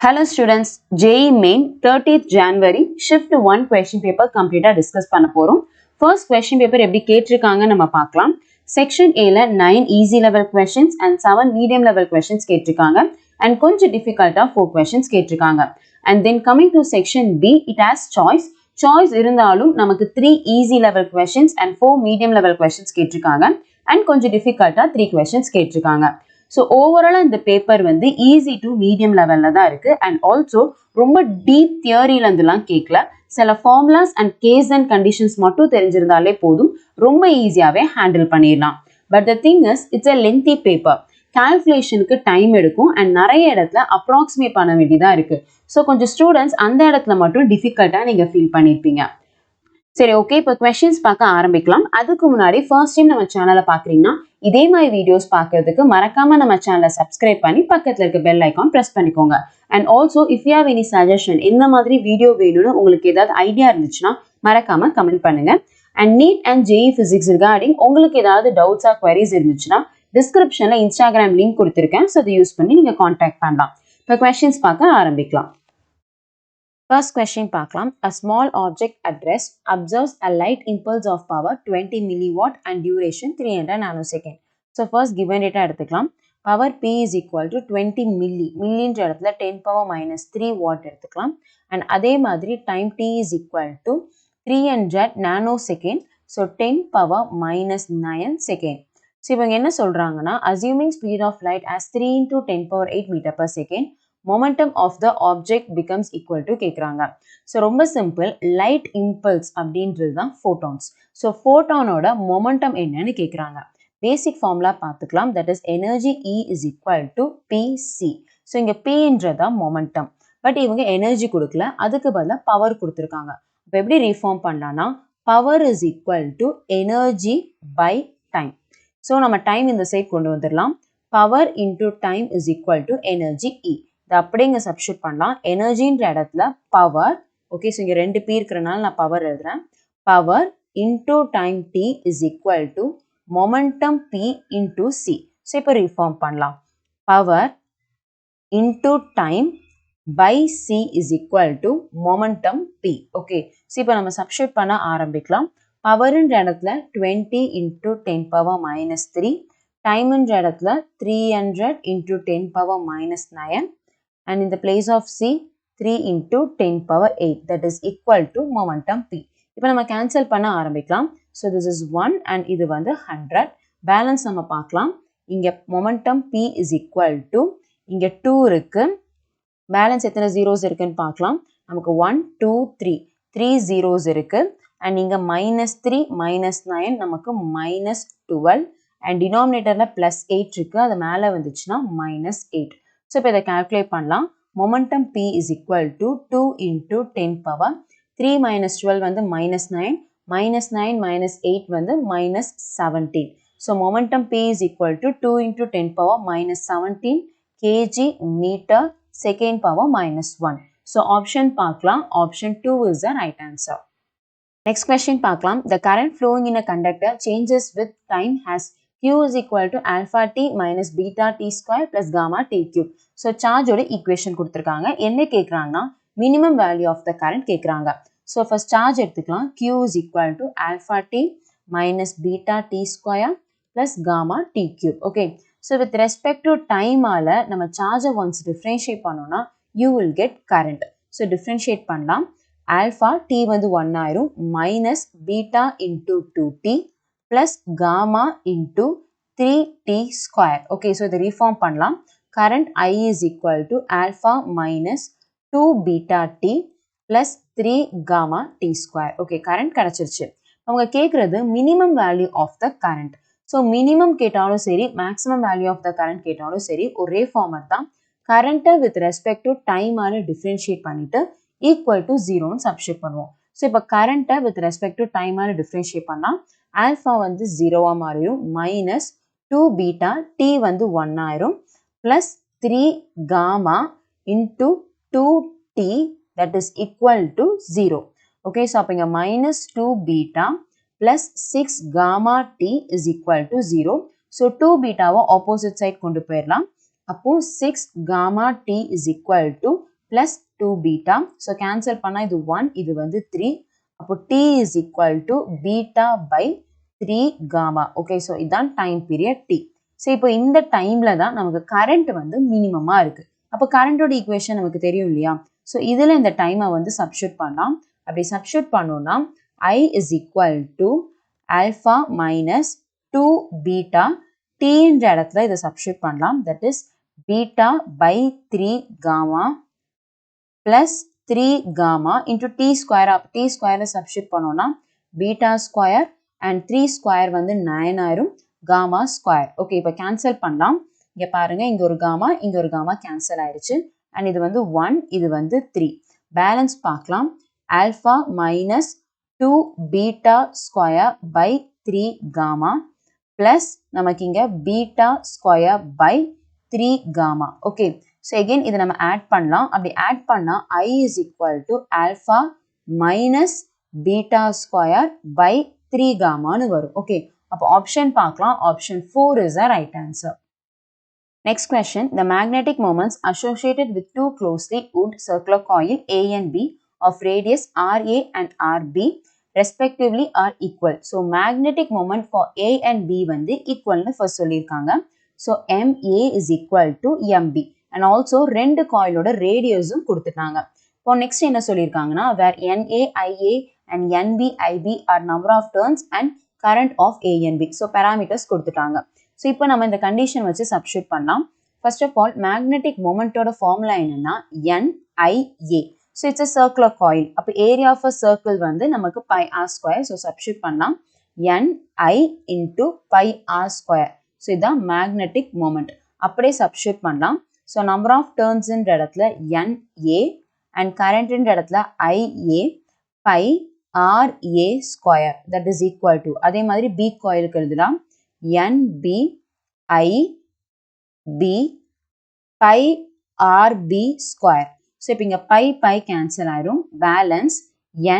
Hello students, JEE Main 30th January Shift 1 question paper complete discuss பண்ண போறோம். First question paper எப்படி கேட்டிருக்காங்க நம்ம பார்க்கலாம். Section A ல 9 easy level questions and 7 medium level questions கேட்டிருக்காங்க and கொஞ்சம் difficult 4 questions கேட்டிருக்காங்க. And then coming to section B, it has choice. Choice இருந்தாலும் நமக்கு 3 easy level questions and 4 medium level questions கேட்டிருக்காங்க and கொஞ்சம் difficult 3 questions கேட்டிருக்காங்க. So overall இந்த paper வந்து easy to medium levelல தான் இருக்கு and also ரொம்ப deep theoryல இருந்துலாம் கேட்கல. சில formulas and case and conditions மட்டும் தெரிஞ்சிருந்தாலே போதும், ரொம்ப ஈஸியாவே ஹேண்டில் பண்ணிடலாம். But the thing is, it's a lengthy paper. Calculationக்கு டைம் எடுக்கும் and நிறைய இடத்துல approximate பண்ண வேண்டியதா இருக்கு. So கொஞ்சம் ஸ்டூடெண்ட்ஸ் அந்த இடத்துல மட்டும் டிஃபிகல்ட்டா நீங்க ஃபீல் பண்ணிருப்பீங்க. சரி, ஓகே, இப்போ கொஸ்டின்ஸ் பார்க்க ஆரம்பிக்கலாம். அதுக்கு முன்னாடி ஃபர்ஸ்ட் டைம் நம்ம சேனலை பார்க்குறீங்கன்னா இதே மாதிரி வீடியோஸ் பார்க்கறதுக்கு மறக்காம நம்ம சேனலை சப்ஸ்கிரைப் பண்ணி பக்கத்தில் இருக்க பெல் ஐக்கான் ப்ரெஸ் பண்ணிக்கோங்க. And also if you have any suggestion இந்த மாதிரி வீடியோ வேணும்னு உங்களுக்கு ஏதாவது ஐடியா இருந்துச்சுன்னா மறக்காம கமெண்ட் பண்ணுங்க. And NEET and JEE physics regarding உங்களுக்கு ஏதாவது டவுட்ஸா குவரிஸ் இருந்துச்சுன்னா டிஸ்கிரிப்ஷன்ல இன்ஸ்டாகிராம் லிங்க் கொடுத்துருக்கேன். ஸோ அதை யூஸ் பண்ணி நீங்க கான்டாக்ட் பண்ணலாம். இப்போ கொஸ்டின்ஸ் பார்க்க ஆரம்பிக்கலாம். First question பார்க்கலாம். A small object at rest observes a light impulse of power 20 milliwatt and duration 300 nanosecond. So first given data எடுத்துக்கலாம். Power P is equal to 20 milli. Milliன்ற இடத்துல 10 power minus 3 watt எடுத்துக்கலாம். And அதே மாதிரி time T is equal to 300 nanosecond. So 10 power minus 9 second. So இவங்க என்ன சொல்றாங்கன்னா assuming speed of light as 3 into 10 power 8 meter per second. Momentum of the object becomes equal to கேக்குறாங்க. So ரொம்ப simple, light impulse அப்படின்றது தான் photons. So photonோட momentum என்னன்னு கேக்குறாங்க. Basic formula பார்த்துக்கலாம். That is energy E is equal to PC. So இங்க Pன்றதா momentum. But இவங்க energy கொடுக்கல, அதுக்கு பதிலா பவர் கொடுத்துருக்காங்க. இப்போ எப்படி ரீஃபார்ம் பண்ணலாம்னா power is equal to energy by time. So நம்ம டைம் இந்த சைட் கொண்டு வந்துடலாம். Power into time is equal to energy E. இதை அப்படியே இங்கே சப்ஸ்டியூட் பண்ணலாம். எனர்ஜின்ற இடத்துல பவர், ஓகே, ஸோ இங்கே 2 P இருக்கிறனால நான் பவர் எழுதுறேன். Power into time T is equal to momentum P into C. So இப்போ ரீஃபார்ம் பண்ணலாம். Power into time by C is equal to momentum P. Okay, so இப்போ நம்ம சப்ஸ்டியூட் பண்ண ஆரம்பிக்கலாம். பவர்ன்ற இடத்துல 20 இன்டூ 10 பவர் மைனஸ் 3, டைம்ன்ற இடத்துல 300 into 10 power minus 9. And in the place of C, 3 into 10 power 8, that is equal to momentum P. இப்போ நம்ம cancel பண்ண ஆரம்பிக்கலாம். So this is 1 and இது வந்து 100. Balance நம்ம பார்க்கலாம். இங்க momentum P is equal to, இங்க 2 இருக்கு. Balance எத்தனை zeros இருக்குன்னு பார்க்கலாம். நமக்கு 1, 2, 3. 3 zeros இருக்கு. And இங்க minus 3, minus 9, நமக்கு minus 12. And denominatorல plus 8 இருக்கு. அது மேல வந்துச்சுன்னா minus 8. So இப்போ இதை calculate பண்ணலாம். Momentum P is equal to 2 into 10 power 3 minus 12 வந்து minus 9, minus 9 minus 8 வந்து minus 17. So momentum P is equal to 2 into 10 power minus 17 kg meter second power minus 1. So option பார்க்கலாம். Option 2 is the right answer. Next question பார்க்கலாம். The current flowing in a conductor changes with time has Q is equal to alpha t minus beta t square plus gamma t cube. So charge ஓட equation கொடுத்திருக்காங்க. என்ன கேக்குறாங்கன்னா minimum value of the current கேக்குறாங்க. So first charge எடுத்துக்கலாம். Q is equal to alpha t minus beta t square plus gamma t cube. Okay. So with respect to time ஆல நம்ம charge once differentiate பண்ணோம்னா you will get current. So differentiate பண்ணலாம். Alpha t வந்து 1 ஆயிரும் minus beta into 2t plus gamma into 3t square. Okay, so இதை reform பண்ணலாம். Current I is equal to alpha minus 2 beta t plus 3 gamma t square. Okay, current கிடைச்சிருச்சு. அவங்க கேட்கறது minimum value of the current. So minimum கேட்டாலும் சரி, maximum value of the current கேட்டாலும் சரி, ஒரே format தான். current with respect to time ஆல differentiate பண்ணிட்டு equal to 0 substitute பண்ணுவோம். So இப்போ current with respect to time ஆல differentiate பண்ணா alpha வந்து 0 மாறிடும் minus 2 beta t வந்து 1 ஆயிரும் plus 3 gamma into 2t that is equal to 0. Okay, so அப்போ இங்க minus 2 beta plus 6 gamma t is equal to 0. So 2 beta opposite side கொண்டு போயிடலாம். அப்போ 6 gamma t is equal to plus 2 beta. So cancel பண்ணா இது 1, இது வந்து 3. அப்போ t is equal to beta by 3 gamma. Okay, so இதான் time period t. So இப்போ இந்த டைம்ல தான் நமக்கு கரண்ட் வந்து மினிமமா இருக்கு. அப்போ கரண்டோட ஈக்குவேஷன் நமக்கு தெரியும் இல்லையா? ஸோ இதில் இந்த டைமை வந்து சப்ஸ்டியூட் பண்ணலாம். அப்படி சப்ஸ்டியூட் பண்ணோம்னா I is equal to alpha minus 2 beta. T என்ற இடத்துல இதை சப்ஸ்டியூட் பண்ணலாம். That is beta by 3 gamma plus 3 gamma into t square. t square substitute பண்ணோம்னா beta square and 3 square வந்து 9 ஆயிரும், gamma square. ஓகே, இப்போ கேன்சல் பண்ணலாம். இங்கே பாருங்க, இங்கே ஒரு gamma கேன்சல் ஆயிடுச்சு. அண்ட் இது வந்து 1, இது வந்து 3. பேலன்ஸ் பார்க்கலாம். Alpha minus 2 beta square by 3 gamma plus நமக்கு இங்கே beta square by 3 gamma. Okay, so again இதை நம்ம ஆட் பண்ணலாம். அப்படி ஆட் பண்ணால் I is equal to alpha minus beta square by 3 gammaன்னு வரும். ஓகே, அப்போ ஆப்ஷன் பார்க்கலாம். Option 4 is the right answer. Next question, the magnetic moments associated with two closely wound circular coil A and B of radius RA and RB respectively are equal. So magnetic moment for A and B வந்து equal னு first சொல்லியிருக்காங்க. So MA is equal to MB and also ரெண்டு coilோட radiusம் கொடுத்துட்டாங்க. இப்போ next என்ன சொல்லியிருக்காங்கன்னா, where NA, IA and NB, IB are number of turns and current of A and B. So parameters கொடுத்துட்டாங்க. So இப்போ நம்ம இந்த கண்டிஷன் வச்சு சப்ஸ்டியூட் பண்ணலாம். ஃபர்ஸ்ட் ஆஃப் ஆல் மேக்னெட்டிக் மொமெண்டோட ஃபார்முலா என்னன்னா NIA. So it's a circular coil. அப்போ area of a circle வந்து நமக்கு pi r square. So substitute பண்ணலாம் NI into pi r square. So இதுதான் மேக்னெட்டிக் மொமெண்ட். அப்படியே சப்ஸ்டியூட் பண்ணலாம். ஸோ நம்பர் ஆஃப் டர்ன்ஸ்ன்ற இடத்துல NA அண்ட் கரண்ட்ன்ற இடத்துல IA by RA square that is equal to, அதே மாதிரி பி காயிலுக்கு எழுதலாம் NB IB pi RB square. So இப்போ இங்கே பை கேன்சல் ஆயிரும். பேலன்ஸ்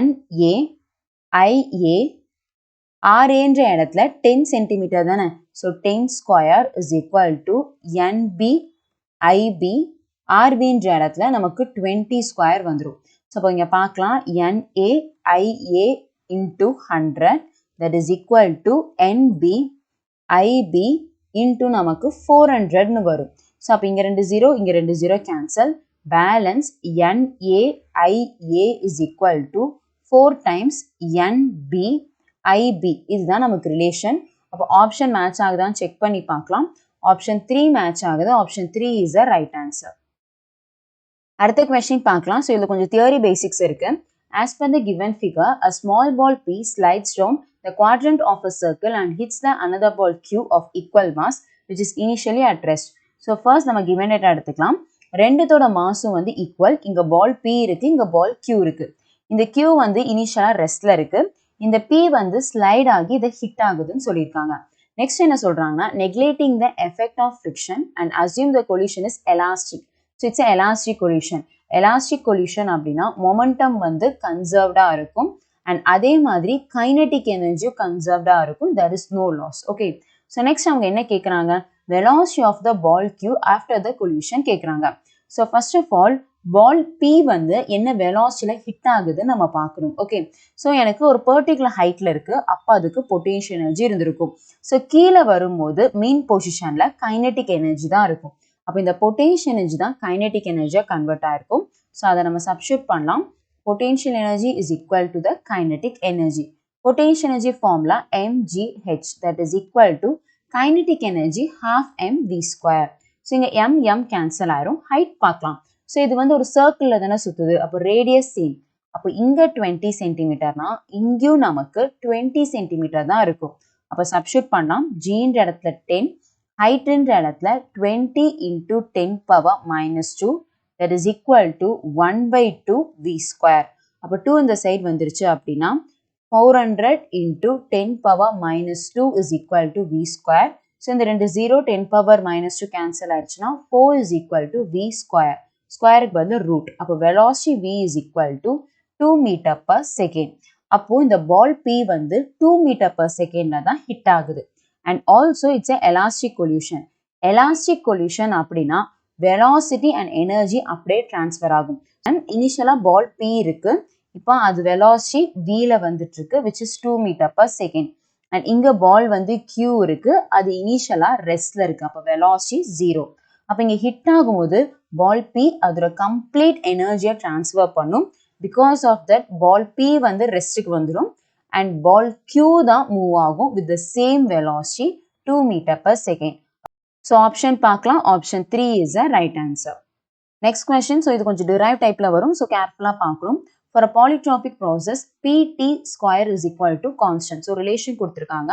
NA IA RAன்ற இடத்துல 10 சென்டிமீட்டர் தானே. So 10 square is equal to NB IB RBன்ற இடத்துல நமக்கு 20 ஸ்கொயர் வந்துடும். ஸோ இப்போ இங்கே பார்க்கலாம் NA IA into 100 that is equal to NB IB into நமக்கு 400னு வரும். ஸோ அப்போ இங்கே 2 0, இங்கே 2 0 cancel. Balance NAIA is equal to 4 times NB IB. இதுதான் நமக்கு ரிலேஷன். அப்போ ஆப்ஷன் மேட்ச் ஆகுதான்னு செக் பண்ணி பார்க்கலாம். ஆப்ஷன் 3 மேட்ச் ஆகுது. Option 3 is the right answer. அடுத்த கொஸ்டின் பார்க்கலாம். ஸோ இதில் கொஞ்சம் தியரி பேசிக்ஸ் இருக்கு. As per the given figure, a small ball P slides down the quadrant of a circle and hits the another ball Q of equal mass which is initially at rest. So first நம்ம given data எடுத்துக்கலாம். ரெண்டுத்தோட மாஸும் வந்து equal. இங்க பால் P இருக்கு, இங்க பால் Q இருக்கு. இந்த Q வந்து இனிஷியலா ரெஸ்ட்ல இருக்கு. இந்த P வந்து ஸ்லைட் ஆகி இதை ஹிட் ஆகுதுன்னு சொல்லியிருக்காங்க. நெக்ஸ்ட் என்ன சொல்றாங்கன்னா, neglecting the effect of friction and assume the collision is elastic. So it's a elastic collision. Elastic collision அப்படின்னா மொமெண்டம் வந்து கன்சர்வ்டா இருக்கும் அண்ட் அதே மாதிரி கைனெட்டிக் எனர்ஜியும் கன்சர்வ்டா இருக்கும். there is no loss. Okay, so next அவங்க என்ன கேட்குறாங்க, velocity of the ball Q after the collision கேட்குறாங்க. So first of all ball P வந்து என்ன வெலாசிட்டியில ஹிட் ஆகுதுன்னு நம்ம பார்க்கணும். ஓகே, ஸோ எனக்கு ஒரு பர்டிகுலர் ஹைட்ல இருக்கு, அப்போ அதுக்கு பொட்டன்ஷியல் எனர்ஜி இருந்திருக்கும். ஸோ கீழே வரும்போது மீன் பொசிஷன்ல கைனெட்டிக் எனர்ஜி தான் இருக்கும். அப்போ இந்த பொட்டன்ஷியல் எனர்ஜி தான் கைனெட்டிக் எனர்ஜியாக கன்வெர்ட் ஆயிருக்கும். ஸோ அதை நம்ம சப்ஸ்டியூட் பண்ணலாம். Potential energy is equal to the kinetic energy. Potential energy formula mgh that is equal to kinetic energy half mv square. So இங்கே m கேன்சல் ஆயிரும். ஹைட் பார்க்கலாம். So இது வந்து ஒரு சர்க்கிளில் தானே சுற்றுது. அப்போ ரேடியஸ் சேம். அப்போ இங்கே 20 சென்டிமீட்டர்னா இங்கேயும் நமக்கு 20 சென்டிமீட்டர் தான் இருக்கும். அப்போ சப்ஸ்டியூட் பண்ணலாம். ஜின்ற இடத்துல 10, ஹைட்ன்ற இடத்துல 20 into 10 power minus 2 that is equal to 1/2 v square. அப்போ 2 இந்த சைடு வந்துருச்சு அப்படின்னா 400 into 10 power minus 2 is equal to v square. So இந்த 2 0 10 power minus 2 கேன்சல் ஆயிடுச்சுன்னா 4 is equal to v square. ஸ்கொயருக்கு பதில் ரூட். அப்போ velocity v is equal to 2 meter per second. அப்போ இந்த பால் P வந்து 2 meter per secondல தான் ஹிட் ஆகுது. And also it's a elastic collision. Elastic collision அப்படின்னா velocity and energy அப்படியே transfer ஆகும். And initially ball P இருக்கு, இப்போ அது velocity Vல வந்துட்டு இருக்கு, which is 2 meter per second. And இங்க ball வந்து Q இருக்கு, அது initially restல இருக்கு, அப்போ velocity 0. அப்போ இங்க hit ஆகும்போது ball P அதோட complete energy transfer பண்ணும். Because of that ball P வந்து restக்கு வந்துடும் and ball Q தான் move ஆகும் with the same velocity 2 meter per second. So option பார்க்கலாம், option 3 is the right answer. Next question, so இது கொஞ்சம் derived typeல வரும், so carefully பார்க்கணும். For a polytropic process, PT square is equal to constant. So relation கொடுத்திருக்காங்க.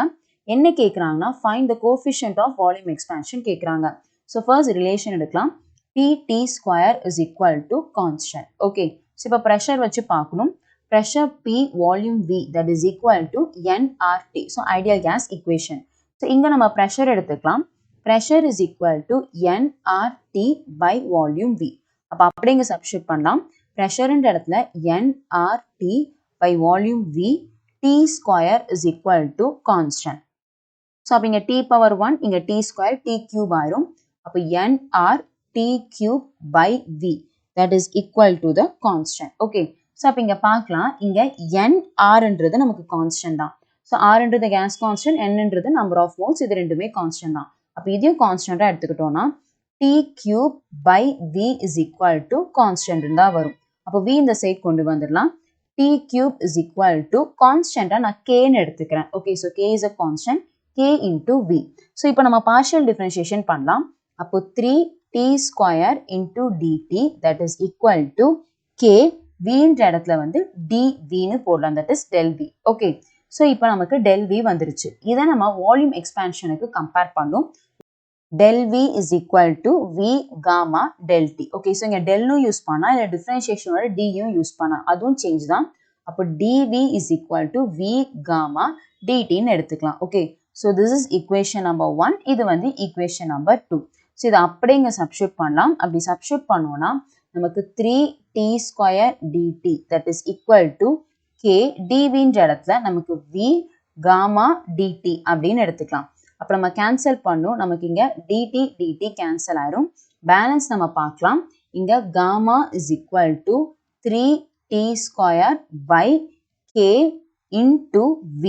என்ன கேக்குறாங்கன்னா find the coefficient of volume expansion கேக்குறாங்க. So first relation எடுக்கலாம். PT square is equal to constant. Okay. So இப்போ pressure வச்சு பார்க்கணும். Pressure P, volume V, that is equal to nRT. So ideal gas equation. So இங்க நம்ம pressure எடுத்துக்கலாம். Pressure is equal to nRT by volume V. அப்ப அப்படியே இங்க substitute பண்ணலாம். Pressure இந்த இடத்துல nRT by volume V, T square is equal to constant. So அப்ப இங்க T power 1, இங்க T square, T cube ஆயிரும். அப்ப nRT cube by V, that is equal to the constant. Okay. So அப்ப இங்க பார்க்கலாம், இங்க nR என்றது நமக்கு constant தான். So R என்றது gas constant, N என்றது number of moles, இது ரெண்டுமே constant தான். அப்ப இதையும் constant எடுத்துக்கிட்டோம்னா T cube by V is equal to constant இருந்தா வரும். அப்ப V இந்த சைடு கொண்டு வந்துடலாம். T cube is equal to constant நான் K ன்னு எடுத்துக்கிறேன். Okay, so K is a constant, K into V. So இப்போ நம்ம partial differentiation பண்ணலாம். அப்போ 3T square into dt, that is equal to K, V ன்ற இடத்துல வந்து dV ன்னு போடலாம், that is del V. Okay, so இப்போ நமக்கு del V வந்துருச்சு. இதை நம்ம volume expansionக்கு compare பண்ணும். Del V is equal to V gamma del T. Okay, so இங்க del னு யூஸ் பண்ணா, இல்ல differentiation ஓட D யும் யூஸ் பண்ணா, அதுவும் change தான். அப்போ dV is equal to V gamma dt ன்னு எடுத்துக்கலாம். Okay, so this is equation number 1. இது வந்து equation number 2. So இதை அப்படியே இங்க substitute பண்ணலாம். அப்படி substitute பண்ணோம்னா நமக்கு 3T square dt, that is equal to K, dV ன்ற இடத்துல நமக்கு V gamma dt அப்படின்னு எடுத்துக்கலாம். அப்ப நம்ம கேன்சல் பண்ணோம், நமக்கு இங்க dt கேன்சல் ஆயிரும். பேலன்ஸ் நம்ம பார்க்கலாம். இங்க gamma is equal to 3T square by K into V.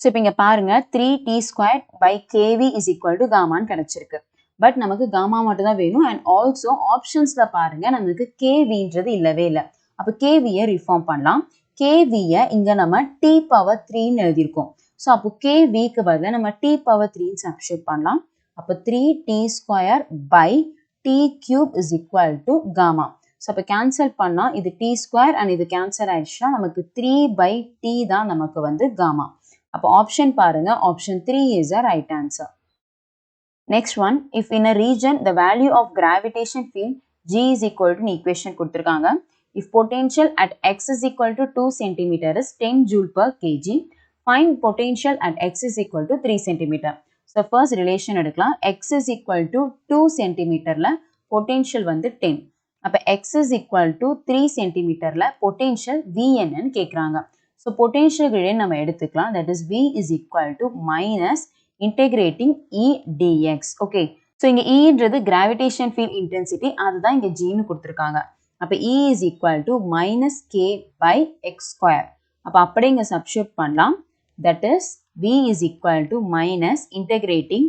So இப்போ இங்க பாருங்க, 3T square by KV is equal to gamma ன்னு கிடைச்சிருக்கு. பட் நமக்கு gamma மட்டும் தான் வேணும். அண்ட் ஆல்சோ ஆப்ஷன்ஸ்ல பாருங்க, நமக்கு KVன்றது இல்லவே இல்லை. அப்போ KVயை ரிஃபார்ம் பண்ணலாம். KVயை இங்க நம்ம T power 3 ன்னு எழுதியிருக்கோம். ஸோ அப்போ KVக்கு பதிலாக நம்ம T power 3 ன்னு சப்ஸ்டிட்யூட் பண்ணலாம். அப்போ 3T square by T cube is equal to gamma. So அப்போ கேன்சல் பண்ணா இது T square அண்ட் இது கேன்சல் ஆயிடுச்சுன்னா நமக்கு 3 by T தான் நமக்கு வந்து gamma. அப்போ ஆப்ஷன் பாருங்க, option 3 is a right answer. Next one, if in a region the value of gravitation field G is equal to equation கொடுத்திருக்காங்க. If potential at x is equal to 2 cm is 10 joule per kg, find potential at x is equal to 3 cm. So first relation எடுக்கலாம். X is equal to 2 cm ல potential வந்து 10. அப்ப x is equal to 3 cm ல potential Vn ன்னு கேக்குறாங்க. So potential gradient நம்ம எடுத்துக்கலாம். That is V is equal to minus integrating E dx. Okay. So இங்க E ன்றது gravitation field intensity, அதுதான் இங்க G ன்னு கொடுத்திருக்காங்க. அப்ப E is equal to minus K by x square. அப்ப அப்படியே இங்க substitute பண்ணலாம். That is V is equal to minus integrating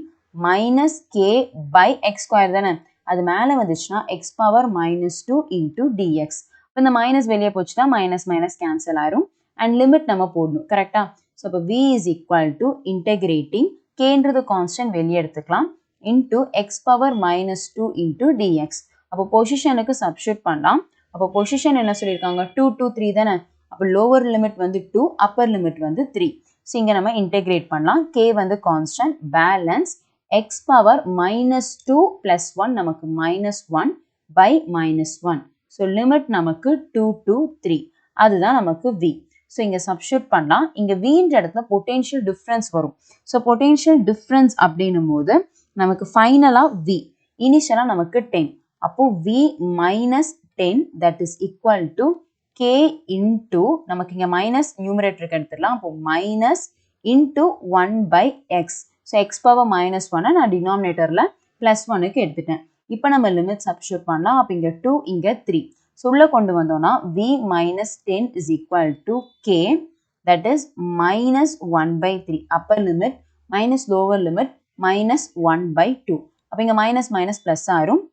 minus K by x square தானே. அது மேல வந்துச்சுன்னா x power minus 2 into dx. இப்ப இந்த minus வெளியே போச்சுன்னா minus minus cancel ஆயிரும். And limit நம்ம போடணும். கரெக்டா? So அப்ப V is equal to integrating K ன்றது constant வெளியே எடுத்துக்கலாம் into x power minus 2 into dx. அப்போ பொசிஷனுக்கு சப்ஸ்டிட்யூட் பண்ணலாம். அப்போ பொசிஷன் என்ன சொல்லியிருக்காங்க, 2 to 3 தானே. அப்போ லோவர் லிமிட் வந்து 2, அப்பர் லிமிட் வந்து 3. ஸோ இங்கே நம்ம இன்டெகிரேட் பண்ணலாம். K வந்து constant, balance x power minus 2 plus 1 நமக்கு minus 1 by minus 1. So limit நமக்கு 2 to 3. அதுதான் நமக்கு V. ஸோ இங்கே சப்ஸ்டிட்யூட் பண்ணலாம். இங்கே Vன்ற இடத்துல பொட்டென்ஷியல் டிஃப்ரென்ஸ் வரும். ஸோ பொட்டென்ஷியல் டிஃப்ரென்ஸ் அப்படின்னும் போது நமக்கு ஃபைனலாக V, இனிஷியலாக நமக்கு 10. அப்போ V minus 10, that is equal to K into, நமக்கு இங்கே மைனஸ் நியூமரேட்டருக்கு எடுத்துடலாம். அப்போ minus into 1 by x. So x power minus 1 நான் டினாமினேட்டரில் +1க்கு எடுத்துட்டேன். இப்போ நம்ம லிமிட் சப்ஸ்டிட்யூட் பண்ணலாம். அப்போ இங்கே 2 இங்கே 3. ஸோ உள்ள கொண்டு வந்தோம்னா v minus 10 is equal to k, that is minus 1 by 3. upper limit minus lower limit minus 1 by 2. அப்போ இங்கே minus minus plus ஆயிரும்.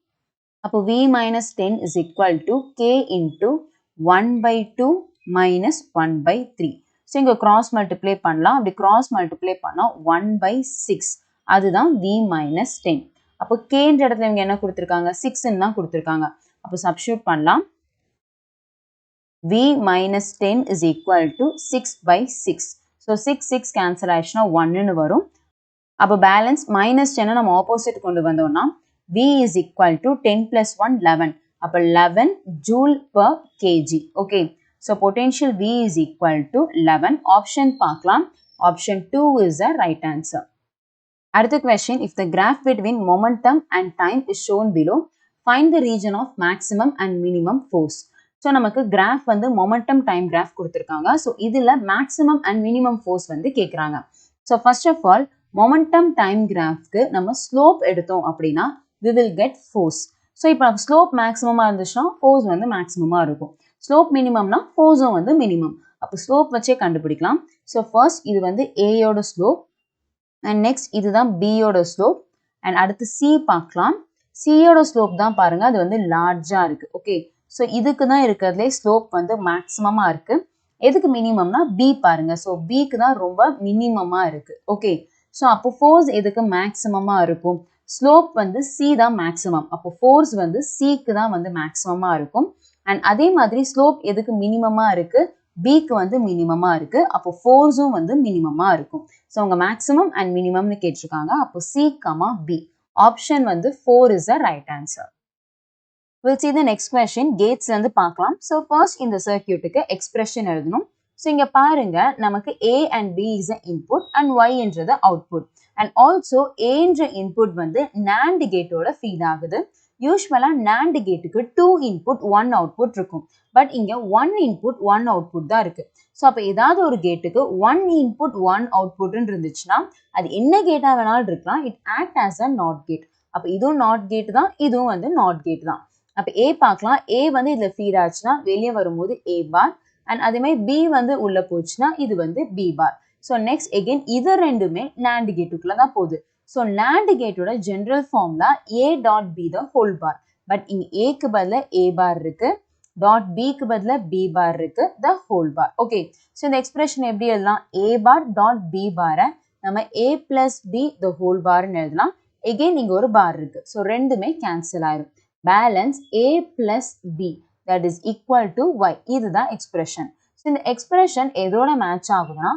அப்போ v minus 10 is equal to k into 1 by 2 minus 1 by 3. So இங்கே cross multiply பண்ணலாம். அப்படி cross multiply பண்ணால் 1 by 6. அதுதான் v minus 10. அப்போ kன்ற இடத்துல இவங்க என்ன கொடுத்துருக்காங்க? 6 தான் கொடுத்துருக்காங்க. அப்போ substitute பண்ணலாம். v minus 10 is equal to 6 by 6. So 6 cancel ஆயிடுச்சுன்னா 1ன்னு வரும். அப்போ balance minus 10 நம்ம opposite கொண்டு வந்தோம்னா v is equal to 10 plus 1 11. அப்போ 11 joule per kg. Okay. So potential v is equal to 11. Option பார்க்கலாம். Option 2 is the right answer. அடுத்த question, if the graph between momentum and time is shown below, find the region of maximum and minimum force. So நமக்கு graph வந்து momentum time graph கொடுத்துருக்காங்க. So இதில் maximum and minimum force வந்து கேட்குறாங்க. So first of all momentum time கிராஃப்க்கு நம்ம slope எடுத்தோம் அப்படின்னா we will get force. So இப்போ ஸ்லோப் மேக்ஸிமமாக இருந்துச்சுன்னா ஃபோர்ஸ் வந்து மேக்ஸிமமாக இருக்கும். ஸ்லோப் மினிமம்னா ஃபோர்ஸும் வந்து மினிமம். அப்போ ஸ்லோப் வச்சே கண்டுபிடிக்கலாம். ஸோ ஃபர்ஸ்ட் இது வந்து ஏயோட ஸ்லோப் அண்ட் நெக்ஸ்ட் இதுதான் பியோட ஸ்லோப் அண்ட் அடுத்து சி பார்க்கலாம். சியோட ஸ்லோப் தான் பாருங்க, அது வந்து லார்ஜா இருக்கு. ஓகே, ஸோ இதுக்கு தான் இருக்கிறதுலே ஸ்லோப் வந்து மேக்ஸிமமா இருக்கு. எதுக்கு மினிமம்னா பி பாருங்க. ஸோ பிக்கு தான் ரொம்ப மினிமமா இருக்கு. ஓகே, ஸோ அப்போ ஃபோர்ஸ் எதுக்கு மேக்ஸிமமா இருக்கும்? ஸ்லோப் வந்து சி தான் மேக்ஸிமம். அப்போ ஃபோர்ஸ் வந்து சிக்கு தான் வந்து மேக்ஸிமமா இருக்கும். அண்ட் அதே மாதிரி ஸ்லோப் எதுக்கு மினிமமா இருக்கு? பிக்கு வந்து மினிமமா இருக்கு. அப்போ ஃபோர்ஸும் வந்து மினிமமா இருக்கும். ஸோ அவங்க மேக்ஸிமம் அண்ட் மினிமம்னு கேட்டிருக்காங்க. அப்போ சி கமா பி. ஆப்ஷன் வந்து 4 is the right answer. We'll see the next question. Gates வந்து பார்க்கலாம். So first இந்த சர்க்யூட்டுக்கு எக்ஸ்பிரஷன் எழுதணும். ஸோ இங்க பாருங்க, நமக்கு A and B is the input and Y என்றது output. And also A என்ற input வந்து NAND கேட்டோட ஃபீட் ஆகுது. யூஸ்வலா NAND கேட்டுக்கு 2 input 1 output இருக்கும். பட் இங்க 1 input 1 output தான் இருக்கு. ஸோ அப்போ ஏதாவது ஒரு கேட்டுக்கு 1 input 1 output இருந்துச்சுன்னா அது என்ன கேட்டா வேணாலும் இருக்கலாம். It act as a not gate. அப்போ இதுவும் நாட் கேட் தான், இதுவும் வந்து நாட் கேட் தான். அப்போ ஏ பார்க்கலாம். ஏ வந்து இதில் ஃபீட் ஆச்சுன்னா வெளியே வரும்போது ஏ பார் அண்ட் அதே மாதிரி பி வந்து உள்ள போச்சுன்னா இது வந்து B bar. So next again இது ரெண்டுமே NAND கேட்டுக்குள்ள தான் போகுது. ஸோ NAND கேட்டோட ஜென்ரல் ஃபார்ம்ல A dot B the whole bar. But இங்க ஏக்கு பதில ஏ பார் இருக்கு, டாட் பிக்கு பதில பி பார் இருக்கு, the whole bar. Okay, so இந்த எக்ஸ்பிரஷன் எப்படி எழுதலாம்? ஏ பார் டாட் பி பாரை நம்ம A plus B the whole பார்னு எழுதலாம். எகெயின் இங்க ஒரு பார் இருக்கு. ஸோ ரெண்டுமே கேன்சல் ஆயிரும். Balance a plus b that is equal to y. இதுதான் எக்ஸ்பிரஷன். ஸோ இந்த எக்ஸ்பிரஷன் எதோட மேட்ச் ஆகுதுன்னா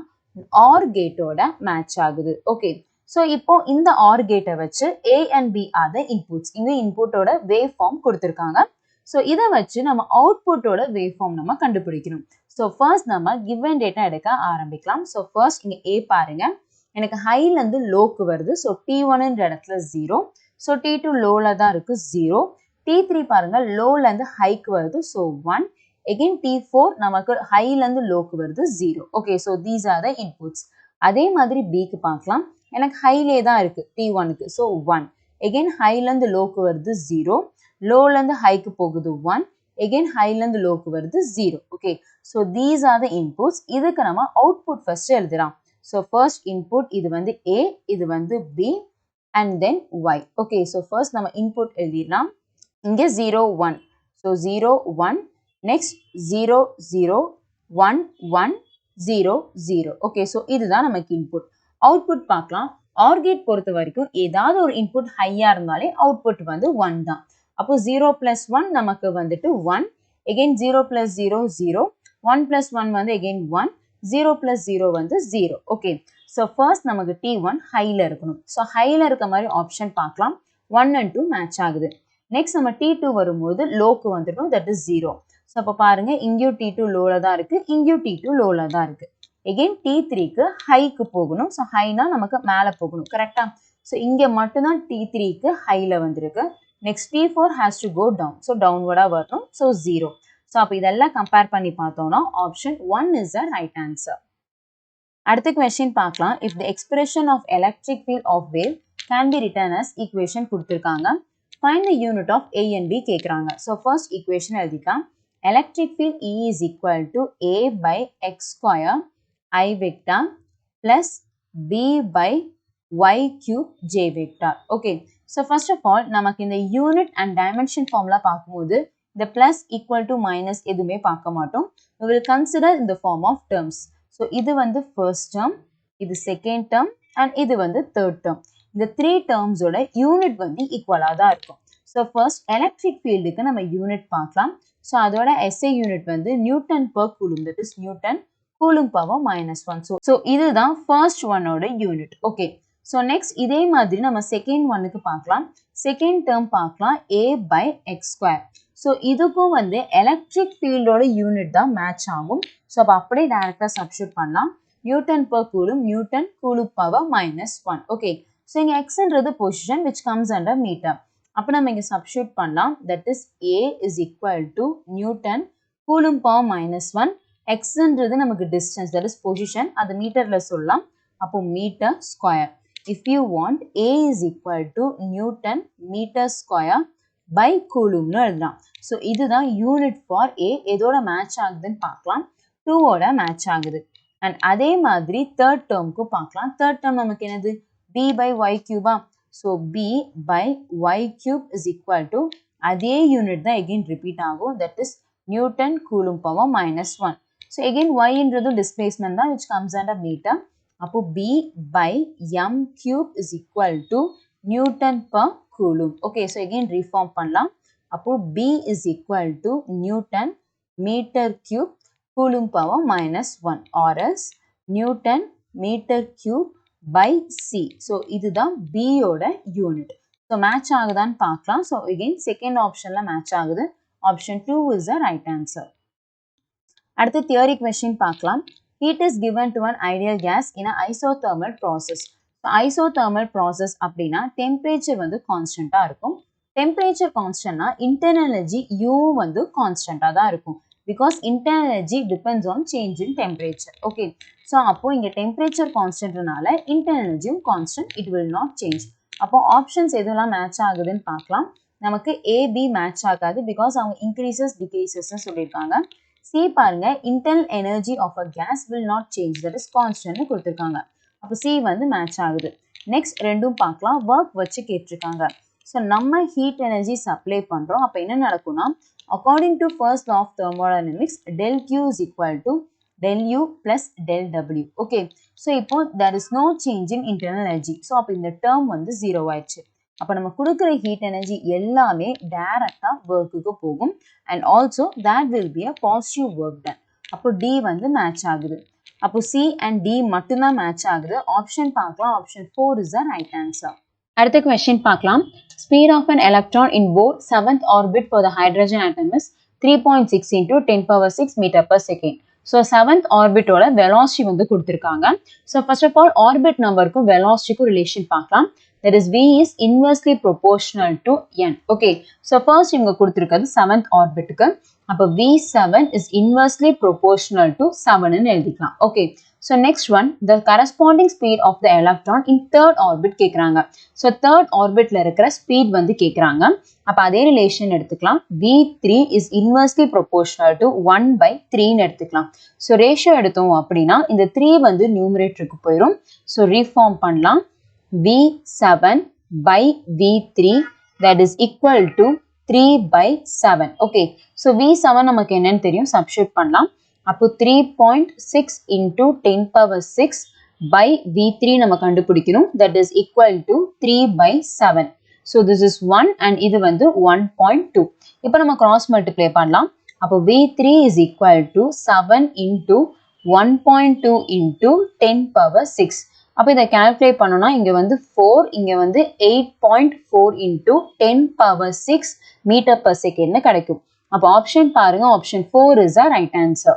ஆர் கேட்டோட மேட்ச் ஆகுது. ஓகே, ஸோ இப்போ இந்த ஆர் கேட்டை வச்சு a and b are the inputs. இங்க இன்புட்டோட வேவ் ஃபார்ம் கொடுத்துருக்காங்க. ஸோ இதை வச்சு நம்ம அவுட்புட்டோட வேவ் ஃபார்ம் நம்ம கண்டுபிடிக்கணும். ஸோ ஃபர்ஸ்ட் நம்ம கிவன் டேட்டா எடுக்க ஆரம்பிக்கலாம். ஸோ ஃபர்ஸ்ட் இங்க a பாருங்க, எனக்கு ஹைலேருந்து லோக்கு வருது. ஸோ T1ன்ற இடத்துல 0, ஸோ T2 லோல தான் இருக்கு 0, T3 பாருங்க லோலேருந்து ஹைக்கு வருது. ஸோ 1, எகெயின் T4 நமக்கு ஹைலேருந்து லோக்கு வருது 0. Okay, so these are the inputs. அதே மாதிரி பிக்கு பார்க்கலாம். எனக்கு ஹைலே தான் இருக்கு T1க்கு. ஸோ 1, எகெயின் ஹைலேருந்து லோக்கு வருது 0, லோலேருந்து ஹைக்கு போகுது 1, எகெயின் ஹைலேருந்து லோக்கு வருது 0. Okay, so these are the inputs. இதுக்கு நம்ம அவுட்புட் ஃபர்ஸ்ட் எழுதுறோம். ஸோ ஃபர்ஸ்ட் இன்புட் இது வந்து A, இது வந்து B and then Y. Okay, so first நம்ம இன்புட் எழுதிடலாம். இங்கே 0 1, ஸோ 0 1, நெக்ஸ்ட் 0 0 1 1 0 0. ஓகே, ஸோ இதுதான் நமக்கு இன்புட். அவுட்புட் பார்க்கலாம். ஆர் கேட் பொறுத்த வரைக்கும் ஏதாவது ஒரு இன்புட் ஹையா இருந்தாலே அவுட்புட் வந்து 1 தான். அப்போ 0 plus 1 நமக்கு வந்துட்டு 1, எகெயின் 0 plus 0 0, 1 plus 1 வந்து எகெயின் 1, 0 plus 0 வந்து 0. ஓகே, ஸோ ஃபர்ஸ்ட் நமக்கு T1 ஹைல இருக்கணும். ஸோ ஹைல இருக்க மாதிரி ஆப்ஷன் பார்க்கலாம். 1 and 2 மேட்ச் ஆகுது. நெக்ஸ்ட் நம்ம T2 வரும்போது லோக்கு வந்துடும், தட் இஸ் 0. ஸோ அப்போ பாருங்க, இங்கேயும் T2 லோல தான் இருக்கு, இங்கேயும் T2 லோல தான் இருக்கு. எகெயின் T3க்கு ஹைக்கு போகணும். ஸோ ஹைனா நமக்கு மேலே போகணும், கரெக்டா? ஸோ இங்கே மட்டும்தான் T3க்கு ஹைல வந்திருக்கு. Next T4 has to go down. So டவுன்வர்டா வரணும். ஸோ 0. ஸோ அப்போ இதெல்லாம் கம்பேர் பண்ணி பார்த்தோம்னா option 1 is the right answer. அடுத்த கொஸ்டின் பார்க்கலாம். If the expression of electric field of wave can be written as equation கொடுத்துருக்காங்க. Find the unit of A and B கேக்குறாங்க. So first equation எழுதிக்கலாம். Electric field E is equal to A by x square I vector plus B by y cube j vector. Okay. So first of all, நமக்கு இந்த unit and dimension formula பார்க்கும்போது the plus equal to minus எதுவுமே பார்க்க மாட்டோம். We will consider in the form of terms. So இது வந்து first term, இது second term and இது வந்து third term. இந்த 3 terms ஓட unit வந்து equal தான் இருக்கும். So first electric field க்கு நம்ம unit பார்க்கலாம். So அதோட SI unit வந்து Newton per coulomb, that is Newton coulomb power minus 1. So இதுதான் first one ஓட unit. Okay. So next இதே மாதிரி நம்ம second one க்கு பார்க்கலாம். Second term பார்க்கலாம் A by x square. So இதுக்கும் வந்து electric field ஓட unit தான் match ஆகும். So அப்படியே directா substitute பண்ணலாம். Newton per coulomb, Newton coulomb power minus 1. Okay. So இங்க x ன்றது position which comes under meter. அப்போ நம்ம இங்க substitute பண்ணலாம். That is A is equal to Newton coulomb power minus 1. X ன்றது நமக்கு distance, that is position. அது மீட்டர்ல சொல்லலாம். அப்போ meter square. If you want, A is equal to Newton meter square by coulomb னு எழுதலாம். So இதுதான் unit for A. எதோட match ஆகுதுன்னு பார்க்கலாம். 2 ஓட match ஆகுது. And அதே மாதிரி third termக்கு பார்க்கலாம். Third term நமக்கு என்னது? B by y cube. So B by y cube is equal to அதே unit தான் again repeat ஆகும். That is Newton coulomb power minus 1. So again y ன்றது displacement தான் which comes under meter. அப்போ B by m cube is equal to Newton per coulomb. Okay, so again reform பண்ணலாம். அப்போ B is equal to Newton meter cube coulomb power minus 1 or else Newton meter cube by C. So இதுதான் B ஓட unit. So match ஆகுதான்னு பார்க்கலாம். So again second optionல match ஆகுது. Option 2 is the right answer. அடுத்த theory question பார்க்கலாம். Heat is given to an ideal gas in an isothermal process. So isothermal process அப்படின்னா temperature வந்து constant இருக்கும். Temperature constantனா internal energy U வந்து constant தான் இருக்கும். Because internal energy depends on change in temperature. Okay. So அப்போ இங்க temperature constantனால internal energy constant, it will not change. அப்போ options எதெல்லாம் match ஆகுதுன்னு பார்க்கலாம். நமக்கு A, B match ஆகாது because அவங்க increases, decreases சொல்லியிருக்காங்க. C பாருங்க, internal energy of a gas will not change, that is constant கொடுத்திருக்காங்க. அப்போ C வந்து match ஆகுது. Next ரெண்டும் பார்க்கலாம். work வச்சு கேட்டிருக்காங்க. So நம்ம heat energy supply பண்றோம். அப்போ என்ன நடக்கும்னா, according to first law of thermodynamics, del Q is equal to del U plus del W. Okay. So இப்போ there is no change in internal energy. So அப்போ இந்த term வந்து 0 ஆயிடுச்சு. அப்போ நம்ம கொடுக்குற heat energy எல்லாமே டைரக்டா workக்கு போகும். And also that will be a positive work done. அப்போ D வந்து match ஆகுது. அப்போ C and D மட்டும்தான் match ஆகுது. Option பார்க்கலாம். Option 4 is the right answer. அடுத்த question பார்க்கலாம். Speed of an electron in both 7th orbit for the hydrogen atom is 3.6 into 10 power 6 meter per second. So 7th orbit ஓட velocity வந்து கொடுத்திருக்காங்க. So first of all orbit numberக்கும் velocityக்கும் relation பார்க்கலாம். That is V is inversely proportional to N. Okay. So first இங்க கொடுத்திருக்கிறது 7th orbitக்கு. அப்போ V7 is inversely proportional to 7 ன்னு எழுதிக்கலாம். Okay. So next one, the corresponding speed of the electron in third orbit கேக்குறாங்க. So third orbitல இருக்கிற speed வந்து கேக்குறாங்க. அப்ப அதே relation எடுத்துக்கலாம். V3 is inversely proportional to 1 by 3 ன்னு எடுத்துக்கலாம். So ratio எடுத்தோம் அப்படின்னா இந்த 3 வந்து numeratorக்கு போயிரும். So reform பண்ணலாம். V7 by V3 that is equal to 3 by 7. Okay. So V7 நமக்கு என்னன்னு தெரியும், substitute பண்ணலாம். அப்போ 3.6 into 10 power 6 by V3 நம்ம கண்டுபிடிக்கணும். That is equal to 3 by 7. So this is 1 and இது வந்து 1.2. இப்போ நம்ம cross multiply பண்ணலாம். அப்போ V3 is equal to 7 into 1.2 into 10 power 6. அப்போ இதை calculate பண்ணோம்னா இங்க வந்து 4, இங்க வந்து 8.4 into 10 power 6 meter per second கிடைக்கும். அப்போ option பாருங்க, option 4 is the right answer.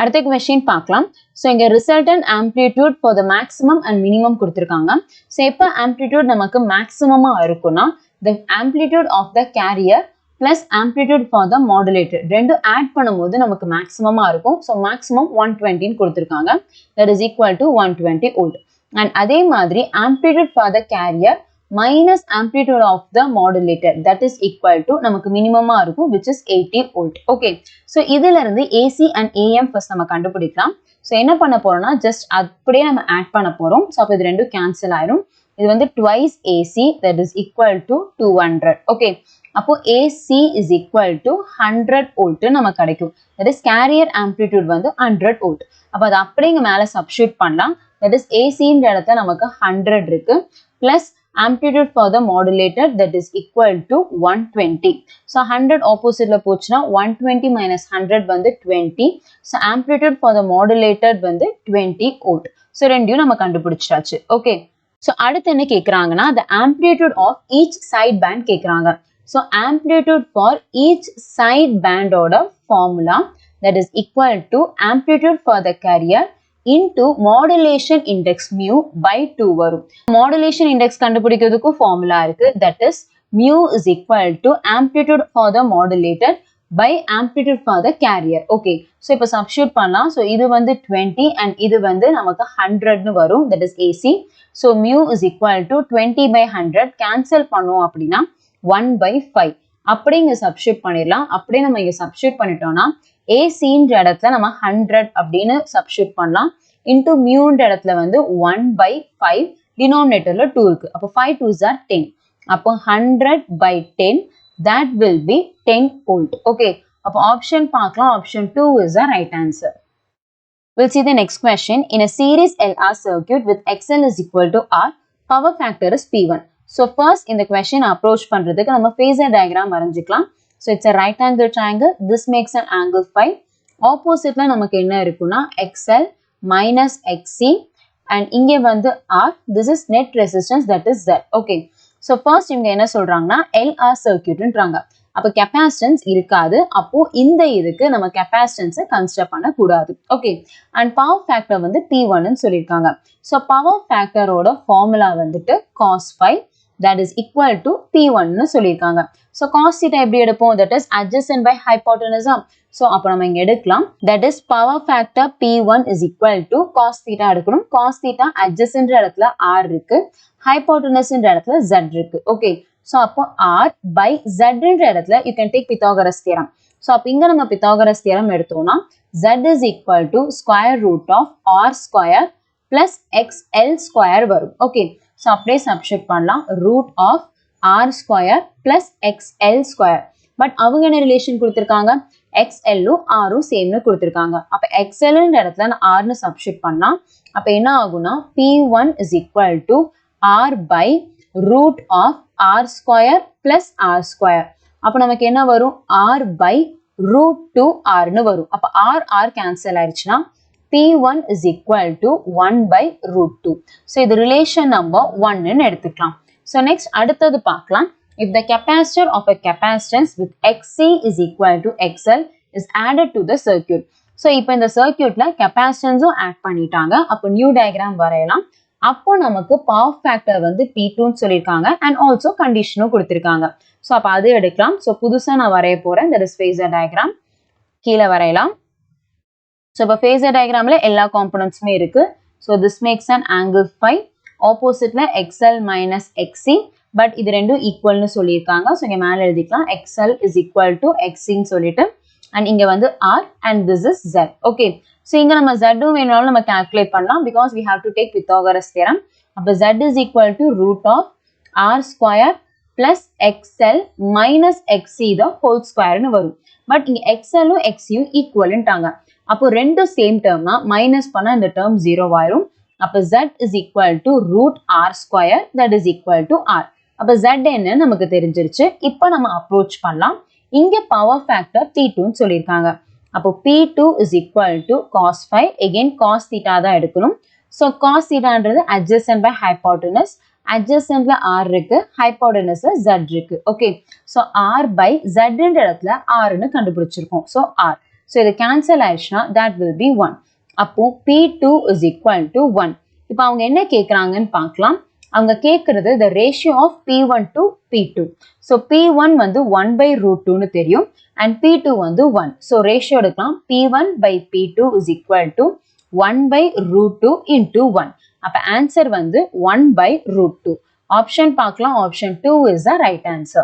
அடுத்த question பார்க்கலாம். So இங்க resultant amplitude for the maximum and minimum கொடுத்திருக்காங்க. So எப்ப amplitude நமக்கு maximum இருக்கும்னா the amplitude of the carrier plus amplitude for the modulator ரெண்டும் add பண்ணும்போது நமக்கு maximum இருக்கும். So maximum 120 ன்னு கொடுத்திருக்காங்க. That is equal to 120 volt. And அதே மாதிரி amplitude for the carrier minus amplitude of the modulator that is equal to நமக்கு minimum இருக்கும் which is 80 volt. Okay. So இதில இருந்து AC and AM first நம்ம கண்டுபிடிக்கலாம். So என்ன பண்ண போறோம்னா just அப்படியே நம்ம add பண்ண போறோம். So அப்ப இது ரெண்டும் cancel ஆயிரும். இது வந்து twice AC that is equal to 200. Okay. அப்போ AC is equal to 100 volt நமக்கு கிடைக்கும். That is carrier amplitude வந்து 100 volt. அப்ப அது அப்படியே இங்க மேல substitute பண்ணலாம். That is AC ன்ற இடத்துல நமக்கு 100 இருக்கு. Plus amplitude for the modulator that is equal to 120. So 100 opposite ல போச்சுனா 120 minus 100 வந்து 20. So amplitude for the modulator வந்து 20 volt. So ரெண்டையும் நம்ம கண்டுபிடிச்சாச்சு. Okay. So அடுத்து என்ன கேக்குறாங்கன்னா the amplitude of each side band கேக்குறாங்க. So amplitude for each side band ஓட formula that is equal to amplitude for the carrier into modulation index mu by 2 வரும். Modulation index கண்டுபிடிக்கிறதுக்கு formula இருக்கு. That is mu is equal to amplitude for the modulator by amplitude for the carrier. Okay. So இப்போ substitute பண்ணலாம். So இது வந்து 20 and இது வந்து நமக்கு 100 னு வரும். That is AC. So mu is equal to 20 by 100 cancel பண்ணோம் அப்படினா 1 by 5. அப்படியே இங்க substitute பண்ணிடலாம். அப்படியே நம்ம இங்க substitute பண்ணிட்டோம்னா AC ன்ற இடத்துல நம்ம 100 அப்படின்னு substitute பண்ணலாம். into mu ன்ற இடத்துல வந்து 1 by 5 denominatorல 2 இருக்கு. அப்போ 5 2s are 10. அப்போ 100 by 10 that will be 10 volt. Okay. அப்போ option பார்க்கலாம். Option 2 is the right answer. We'll see the next question. In a series LR circuit with XL is equal to R, power factor is P1. So first இந்த question approach பண்றதுக்கு நம்ம phasor diagram வரைஞ்சிக்கலாம். So it's a right angle triangle. This makes an angle phi. Oppositeல நமக்கு என்ன இருக்குன்னா XL minus XC and இங்கே வந்து R. This is net resistance that is Z. Okay. So first இவங்க என்ன சொல்றாங்கன்னா LR circuitன்றாங்க. அப்ப capacitance இருக்காது. அப்போ இந்த இதுக்கு நம்ம capacitance consider பண்ண கூடாது. Okay. And power factor வந்து P1 ன்னு சொல்லிருக்காங்க. So power factor ஓட formula வந்துட்டு cos phi that is equal to P1 ன்னு சொல்லிருக்காங்க. So cos theta எப்படி எடுப்போம்? That is adjacent by hypotenuse. So அப்ப நம்ம இங்க எடுக்கலாம். That is power factor P1 is equal to cos theta எடுக்கணும். Cos theta adjacent இடத்துல R இருக்கு. Hypotenuse இடத்துல Z இருக்கு. Okay. So அப்போ R by Z ன்ற இடத்துல you can take Pythagoras theorem. So அப்ப இங்க நம்ம Pythagoras theorem எடுத்தோம்னா Z is equal to square root of R square plus XL square வரும். Okay. So அப்படியே substitute பண்ணலாம். root of R square plus XL square. But அவங்க என்ன relation கொடுத்திருக்காங்க? XL உம் R உம் same னு கொடுத்திருக்காங்க. அப்ப XL ன்ற இடத்துல நான் R னு substitute பண்ணா அப்ப என்ன ஆகும்னா P1 is equal to R by root of R square plus R square. அப்ப நமக்கு என்ன வரும்? R by root 2R னு வரும். அப்ப R cancel ஆயிடுச்சுனா P1 is equal to 1 by root 2. So இது relation number 1 னு எடுத்துக்கலாம். So next அடுத்தது பார்க்கலாம். If the capacitor of a capacitance with XC is equal to XL is added to the circuit. So இப்போ இந்த circuitல capacitance add பண்ணிட்டாங்க. அப்போ new diagram வரையலாம். அப்போ நமக்கு power factor வந்து P2 னு சொல்லிருக்காங்க and also conditionம் கொடுத்திருக்காங்க. So அப்ப அது எடுக்கலாம். So புதுசா நான் வரைய போறேன். That is phasor diagram. கீழ வரையலாம். So இப்போ phasor diagramல எல்லா componentsமே இருக்கு. So this makes an angle phi. Oppositeல XL minus XC. But இது ரெண்டும் equal னு சொல்லிருக்காங்க. So இங்க மேல எழுதிக்கலாம். XL is equal to XC னு சொல்லிட்டு and இங்க வந்து R and this is Z. Okay. So இங்க நம்ம Z வேணும்னாலும் நம்ம calculate பண்ணலாம் because we have to take Pythagoras theorem. அப்ப Z is equal to root of R square plus XL minus XC the whole square னு வரும். But இங்க XL உம் XC உம் equal ன்ட்டாங்க. அப்போ ரெண்டு same term னா minus பண்ணா இந்த term 0 ஆயிரும். அப்ப Z is equal to root R square that is equal to R. அப்ப Z என்ன நமக்கு தெரிஞ்சிருச்சு. இப்போ நம்ம approach பண்ணலாம். இங்க power factor P2 னு சொல்லிருக்காங்க. அப்போ P2 is equal to cos phi. Again cos theta தான் எடுக்கணும். So cos thetaன்றது adjacent by hypotenuse. Adjacentல R இருக்கு. Hypotenuseல Z இருக்கு. Okay. So R by Z ன்ற இடத்துல R னு கண்டுபிடிச்சிருக்கோம். So R. So இது cancel ஆயிடுச்சுனா that will be 1. அப்போ P2 is equal to 1. இப்போ அவங்க என்ன கேக்குறாங்கன்னு பார்க்கலாம். அவங்க கேக்குறது the ratio of P1 to P2. So P1 வந்து 1 by root 2 னு தெரியும் and P2 வந்து 1. So ratio எடுக்கலாம். P1 by P2 is equal to 1 by root 2 into 1. அப்ப answer வந்து 1 by root 2. ஆப்ஷன் பார்க்கலாம். Option 2 is the right answer.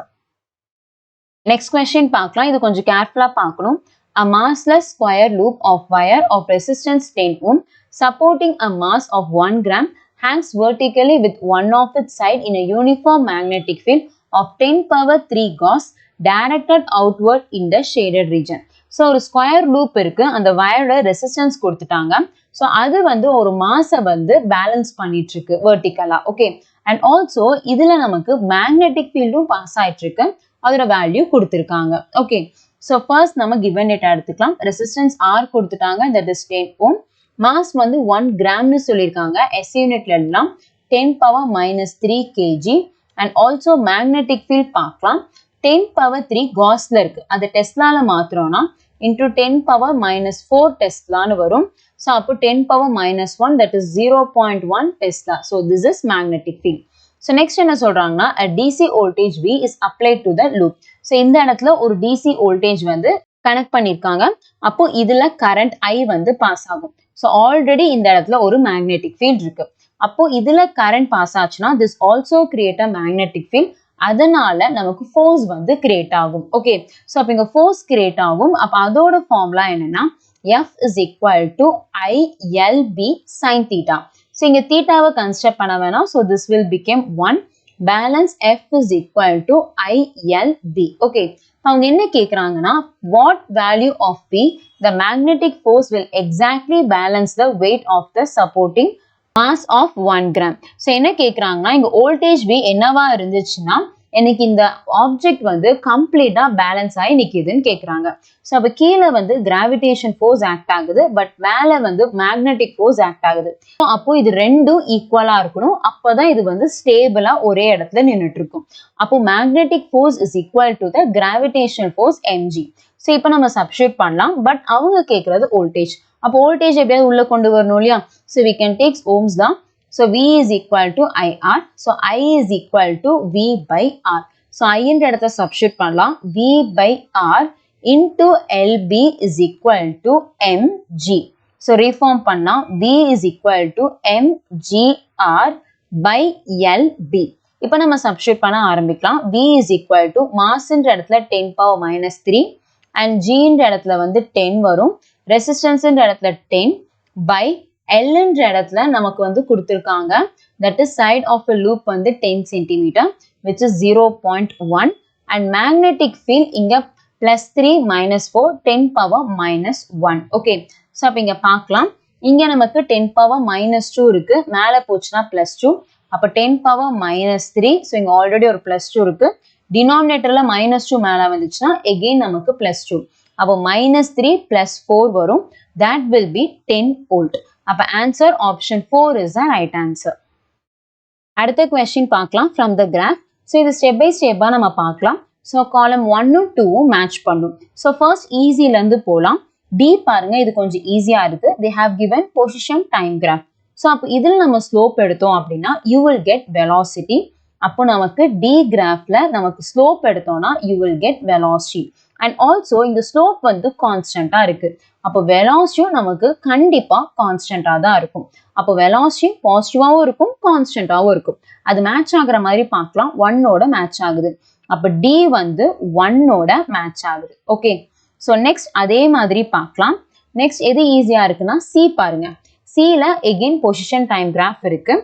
Next question பார்க்கலாம். இது கொஞ்சம் கேர்ஃபுல்லா பார்க்கணும். A massless square loop of wire of resistance 10 ohm supporting a mass of 1 gram hangs vertically with one of its side in a uniform magnetic field of 10 power 3 Gauss directed outward in the shaded region. So ஒரு square loop இருக்கு. அந்த வயரோட resistance கொடுத்துட்டாங்க. So அது வந்து ஒரு மாஸை வந்து balance பண்ணிட்டு இருக்கு வெர்டிக்கலா. ஓகே, அண்ட் ஆல்சோ இதுல நமக்கு மேக்னெட்டிக் ஃபீல்டும் பாஸ் ஆயிட்டு இருக்கு. அதோட வேல்யூ கொடுத்துருக்காங்க. ஓகே, ஸோ ஃபர்ஸ்ட் நம்ம கிவன் டேட்டா எடுத்துக்கலாம். ரெசிஸ்டன்ஸ் R கொடுத்துட்டாங்க, தட் இஸ் 10 ஓம். மாஸ் வந்து 1 கிராம்னு சொல்லியிருக்காங்க. எஸ் யூனிட்ல எல்லாம் 10 power minus 3 kg. And also magnetic field பார்க்கலாம். 10 பவர் 3 காஸ்ல இருக்கு. அது டெஸ்லால மாத்திரம்னா இன்டூ 10 பவர் மைனஸ் 4 டெஸ்லான்னு வரும். ஸோ அப்போ 10 power minus 1 that is 0.1 Tesla. So this is magnetic field. So next என்ன சொல்றாங்கன்னா DC voltage V is applied to the loop. So இந்த இடத்துல ஒரு DC வோல்டேஜ் வந்து கனெக்ட் பண்ணியிருக்காங்க. அப்போ இதுல கரண்ட் I வந்து பாஸ் ஆகும். ஸோ ஆல்ரெடி இந்த இடத்துல ஒரு மேக்னெட்டிக் ஃபீல்ட் இருக்கு. அப்போ இதுல கரண்ட் பாஸ் ஆச்சுன்னா this also create a magnetic field. அதனால நமக்கு ஃபோர்ஸ் வந்து கிரியேட் ஆகும். ஓகே, ஸோ அப்போ இங்க ஃபோர்ஸ் கிரியேட் ஆகும். அப்போ அதோட ஃபார்முலா என்னன்னா F is equal to ILB sin theta. So இங்க தீட்டாவை கன்ஸ்ட்ரக்ட் பண்ண வேணாம். So this will become 1. Balance F is equal to ILB. Okay, அவங்க என்ன கேட்குறாங்கன்னா what value of P the magnetic force will exactly balance the weight of the supporting mass of 1 gram. So என்ன கேட்குறாங்கன்னா இங்க voltage V என்னவா இருந்துச்சுன்னா எனக்கு இந்த ஆப்ஜெக்ட் வந்து கம்ப்ளீட்டா பேலன்ஸ் ஆகி நிக்குதுன்னு கேட்குறாங்க. ஸோ அப்போ கீழே வந்து கிராவிடேஷன் ஃபோர்ஸ் ஆக்ட் ஆகுது, பட் மேலே வந்து மேக்னெட்டிக் ஃபோர்ஸ் ஆக்ட் ஆகுது. அப்போ இது ரெண்டும் ஈக்குவலா இருக்கணும். அப்போதான் இது வந்து ஸ்டேபிளா ஒரே இடத்துல நின்றுட்டு இருக்கும். அப்போ magnetic force is equal to the gravitation force mg. So இப்போ நம்ம சப்ஸ்டிட்யூட் பண்ணலாம். பட் அவங்க கேட்கறது வோல்டேஜ். அப்போ வோல்டேஜ் எப்படியாவது உள்ள கொண்டு வரணும் இல்லையா? So we can take ohms தான். So V is equal to IR. So I is equal to V by R. So I in இடத்த substitute பண்ணலாம். V by R into LB is equal to mg. So reform பண்ணா V is equal to mgr by LB. இப்போ நம்ம substitute பண்ண ஆரம்பிக்கலாம். V is equal to mass in இடத்துல 10 power minus 3 and G in இடத்துல வந்து 10 வரும். Resistance in இடத்துல 10 by L என்ற இடத்துல நமக்கு வந்து கொடுத்திருக்காங்க. that is side of a loop வந்து 10 cm which is 0.1 and magnetic field இங்க plus 3 minus 4 10 power minus 1. Okay, so அப்போ இங்க பார்க்கலாம். இங்க நமக்கு 10 power minus 2 இருக்கு. மேலே போச்சுன்னா plus 2. அப்போ 10 power minus 3. ஸோ இங்க ஆல்ரெடி ஒரு plus 2 இருக்கு. டினாமினேட்டர்ல minus 2 மேலே வந்துச்சுன்னா again நமக்கு plus 2. அப்போ minus 3 plus 4 வரும். that will be 10 volt. அப்ப answer option 4 is the right answer. அடுத்த question பார்க்கலாம் from the graph. So இது step by step நம்ம பார்க்கலாம். So column 1 2 match பண்ணும். So first easy ல இருந்து போலாம். D பாருங்க, இது கொஞ்சம் ஈஸியா இருக்கு. They have given position time graph. So அப்ப இதுல நம்ம slope எடுத்தோம் அப்படின்னா you will get velocity. அப்போ நமக்கு D graphல நமக்கு slope எடுத்தோம்னா you will get velocity. And also இந்த slope வந்து கான்ஸ்டன்டா இருக்கு. அப்போ வெலாசிட்டியும் நமக்கு கண்டிப்பா கான்ஸ்டன்டா தான் இருக்கும். அப்போ வெலாசிட்டி பாசிட்டிவாவும் இருக்கும், கான்ஸ்டன்டாவும் இருக்கும். அது மேட்ச் ஆகுற மாதிரி பார்க்கலாம். 1ஓட மேட்ச் ஆகுது. அப்போ D வந்து 1ஓட மேட்ச் ஆகுது. ஓகே, ஸோ நெக்ஸ்ட் அதே மாதிரி பார்க்கலாம். நெக்ஸ்ட் எது ஈஸியா இருக்குன்னா C பாருங்க. Cல எகெயின் பொசிஷன் டைம் கிராஃப் இருக்கு.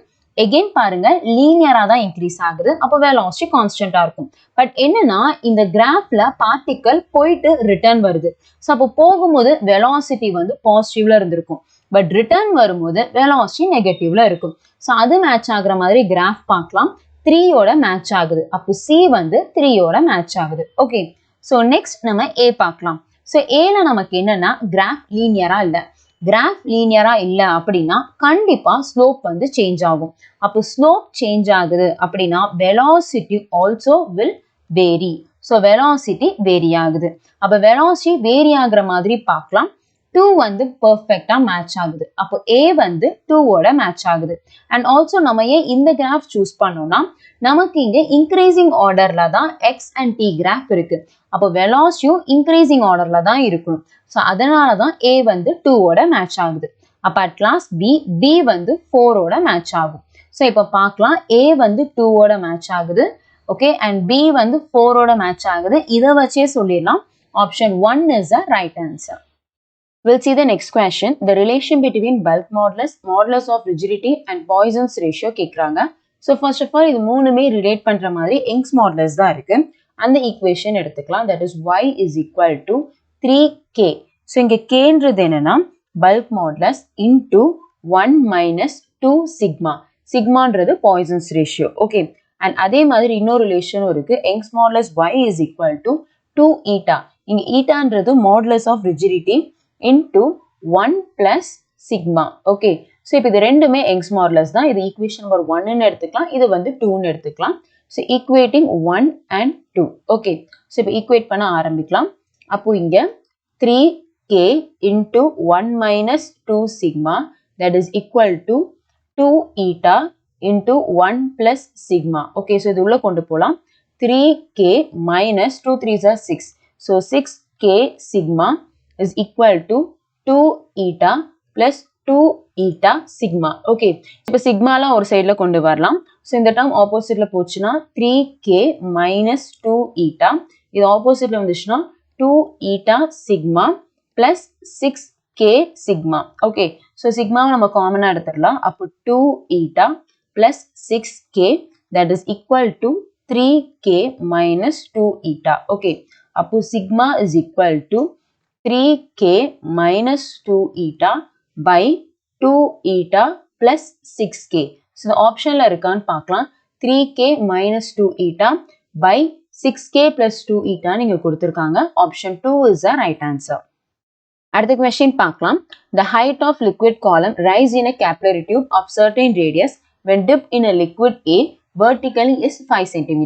எகெயின் பாருங்க லீனியரா தான் இன்க்ரீஸ் ஆகுது. அப்போ வெலாசிட்டி கான்ஸ்டன்டா இருக்கும். பட் என்னன்னா இந்த கிராஃப்ல பார்ட்டிக்கல் போயிட்டு ரிட்டர்ன் வருது. ஸோ அப்போ போகும்போது வெலாசிட்டி வந்து பாசிட்டிவ்ல இருந்திருக்கும். பட் ரிட்டர்ன் வரும்போது வெலாசிட்டி நெகட்டிவ்ல இருக்கும். ஸோ அது மேட்ச் ஆகுற மாதிரி கிராஃப் பார்க்கலாம். 3ஓட மேட்ச் ஆகுது. அப்போ C வந்து 3ஓட மேட்ச் ஆகுது. ஓகே, ஸோ நெக்ஸ்ட் நம்ம A பார்க்கலாம். ஸோ Aல நமக்கு என்னன்னா கிராஃப் லீனியரா இல்லை. கிராஃப் லீனியரா இல்லை அப்படின்னா கண்டிப்பா ஸ்லோப் வந்து சேஞ்ச் ஆகும். அப்போ ஸ்லோப் சேஞ்ச் ஆகுது அப்படின்னா velocity also will vary. So velocity vary ஆகுது. அப்போ வெலாசிட்டி வேரி ஆகுற மாதிரி பார்க்கலாம். 2 வந்து பெர்ஃபெக்டா மேட்ச் ஆகுது. அப்போ A வந்து 2ஓட மேட்ச் ஆகுது. அண்ட் ஆல்சோ நம்ம ஏன் இந்த கிராஃப் சூஸ் பண்ணோம்னா நமக்கு இங்க இன்க்ரீசிங் ஆர்டர்ல தான் X அண்ட் T கிராஃப் இருக்கு. அப்போ வெலாசிட்டியும் இன்க்ரீசிங் ஆர்டர்ல தான் இருக்கணும். ஸோ அதனால தான் A வந்து 2ஓட மேட்ச் ஆகுது. அப்போ அட் லாஸ்ட் B வந்து 4ஓட மேட்ச் ஆகும். ஸோ இப்போ பார்க்கலாம் A வந்து 2 ஓட மேட்ச் ஆகுது. ஓகே, அண்ட் B வந்து 4 ஓட மேட்ச் ஆகுது. இதை வச்சே சொல்லிடலாம் option 1 is the right answer. We'll see the next question. The relation between bulk modulus, modulus of rigidity and Poisson's ratio கேட்குறாங்க. So first of all இது மூணுமே ரிலேட் பண்ற மாதிரி யங்ஸ் மாடுலஸ் தான் இருக்கு. அந்த ஈக்குவேஷன் எடுத்துக்கலாம். That is y is equal to 3k. So இங்கே கேன்றது என்னன்னா bulk modulus into 1 minus 2 sigma. சிக்மான்றது பாய்சன்ஸ் ரேஷியோ. ஓகே, அண்ட் அதே மாதிரி இன்னொரு ரிலேஷனும் இருக்கு. Young's modulus y is equal to 2 eta. இங்கே ஈட்டான்றது modulus of rigidity into 1 plus sigma. Okay, so இப்போ இது ரெண்டுமே யங்ஸ் மாடுலஸ் தான். இது ஈக்குவேஷன் நம்பர் 1ன்னு எடுத்துக்கலாம், இது வந்து 2ன்னு எடுத்துக்கலாம். So equating 1 and 2. Okay, so இப்போ ஈக்குவேட் பண்ண ஆரம்பிக்கலாம். அப்போ இங்கே 3k into 1 minus 2 sigma that is equal to 2 eta into 1 plus sigma. Okay, so இது உள்ள கொண்டு போலாம். 3k minus 2 3s are 6. So 6k sigma is equal to 2 eta plus 2 eta sigma. Okay, இப்போ சிக்மாலாம் ஒரு சைடில் கொண்டு வரலாம். ஸோ இந்த டேர்ம் ஆப்போசிட்ல போச்சுன்னா 3k minus 2 eta. இது ஆப்போசிட்ல வந்துச்சுன்னா 2 eta sigma plus 6k sigma. Okay, so sigma நம்ம காமனா எடுத்துடலாம். அப்போ 2 eta plus 6k that is equal to 3k minus 2 eta. Okay, அப்போ sigma is equal to 3k minus 2 eta by 2 eta plus 6k. So the option la இருக்கான்னு பார்க்கலாம். 3k minus 2 eta by 6k plus 2 eta நீங்க கொடுத்திருக்காங்க. Option 2 is the right answer. அடுத்த question பார்க்கலாம். The height of liquid column rise in a capillary tube of certain radius when dipped in a liquid A vertically is 5 cm.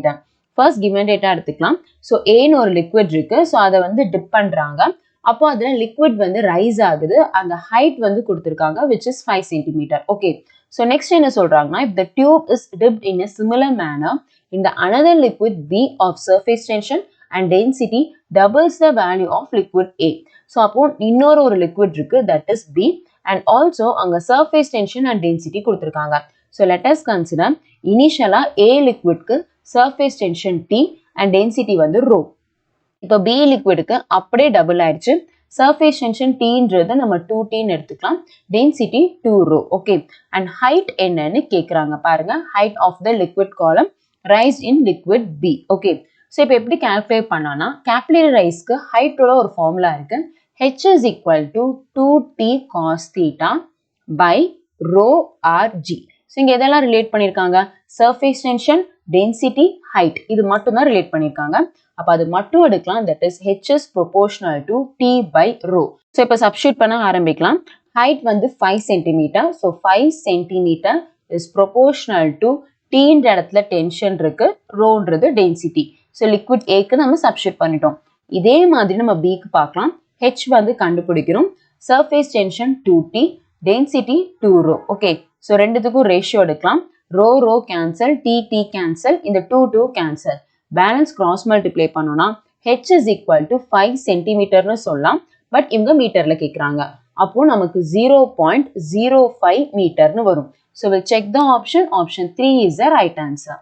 First given data எடுத்துக்கலாம். So A ன்னு ஒரு liquid இருக்கு. So அதை வந்து dip பண்றாங்க. அப்போ அதுல liquid வந்து rise ஆகுது. அந்த height வந்து கொடுத்திருக்காங்க which is 5 cm. Okay. So next என்ன சொல்றாங்கன்னா if the tube is dipped in a similar manner in the another liquid B of surface tension and density doubles the value of liquid A. So அப்போ இன்னொரு ஒரு liquid இருக்கு that is B and also அங்க surface tension and density கொடுத்திருக்காங்க. So let us consider initially A liquidக்கு surface tension T and density வந்து rho. இப்போ B liquidக்கு அப்படியே double ஆயிடுச்சு. surface tension Tன்றது நம்ம 2Tன்னு எடுத்துக்கலாம். density 2 rho. Okay, and height என்னன்னு கேக்குறாங்க பாருங்க. height of the liquid column rise in liquid B. Okay, so இப்போ எப்படி calculate பண்ணலாம்னா capillary riseக்கு height ஓட ஒரு ஃபார்முலா இருக்கு. h is equal to 2t cos theta by rho rg. So இங்கே எதெல்லாம் ரிலேட் பண்ணியிருக்காங்க? surface tension, density, height இது மட்டும் தான் ரிலேட் பண்ணியிருக்காங்க. அப்போ அது மட்டும் எடுக்கலாம். that is h is proportional to t by rho. So இப்போ சப்ஸ்டியூட் பண்ண ஆரம்பிக்கலாம். height வந்து 5 cm. So 5 cm is proportional to tன்ற இடத்துல டென்ஷன் இருக்கு, ரோன்றது டென்சிட்டி. ஸோ லிக்விட் ஏக்கு நம்ம சப்ஸ்டியூட் பண்ணிட்டோம். இதே மாதிரி நம்ம பிக்கு பார்க்கலாம். h வந்து கண்டுபிடிக்கிறோம். surface tension 2t, density 2 rho. Okay, so ரெண்டுத்துக்கும் ரேஷியோ எடுக்கலாம். Rho rho cancel, T cancel, இந்த 2 கேன்சல். பேலன்ஸ் கிராஸ் மல்டிப்ளை பண்ணோம்னா h is equal to 5 சென்டிமீட்டர்னு சொல்லலாம். பட் இவங்க மீட்டர்ல கேட்குறாங்க. அப்போ நமக்கு 0.05 மீட்டர்னு வரும். So we'll check the option. Option 3 is the right answer.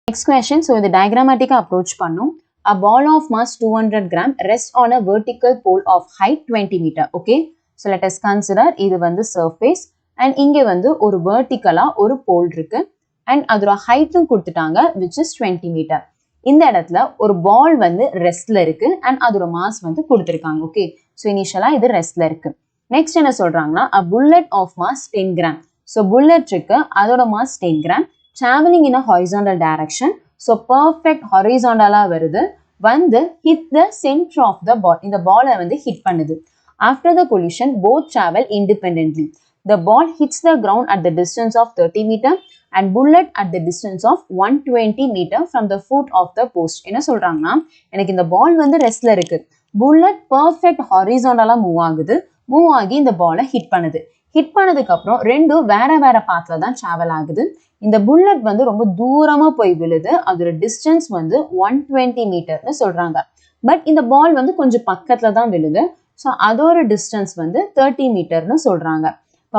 Next question. So the diagrammatic approach பண்ணும். A ball of mass 200 gram rests on a vertical pole of height 20 meter. Okay. So let us consider இது வந்து surface and இங்கே வந்து ஒரு verticalா ஒரு pole இருக்கு and அதோட height கொடுத்துட்டாங்க which is 20 meter. இந்த இடத்துல ஒரு ball வந்து restல இருக்கு and அதோட mass வந்து கொடுத்திருக்காங்க. Okay. So initially இது restல இருக்கு. Next என்ன சொல்றாங்கன்னா a bullet of mass 10 gram. So bullet இருக்கு, அதோட mass 10 gram, traveling in a horizontal direction. So perfect horizontal வருது, வந்து hit the center of the ball. இந்த ball வந்து hit பண்ணுது. After the collision, both travel independently. The ball hits the ground at the distance of 30 meter and bullet at the distance of 120 meter from the foot of the post. என்ன சொல்றாங்கன்னா எனக்கு இந்த ball வந்து ரெஸ்ட்ல இருக்கு, bullet perfect horizontal move ஆகுது, move ஆகி இந்த ball hit பண்ணுது. ஹிட் பண்ணதுக்கு அப்புறம் ரெண்டும் வேற வேற பாத்ல தான் டிராவல் ஆகுது. இந்த புல்லட் வந்து ரொம்ப தூரமா போய் விழுது, அதோட டிஸ்டன்ஸ் வந்து 120 மீட்டர்னு சொல்றாங்க. பட் இந்த பால் வந்து கொஞ்சம் பக்கத்துல தான் விழுது, ஸோ அதோட டிஸ்டன்ஸ் வந்து 30 மீட்டர்னு சொல்றாங்க.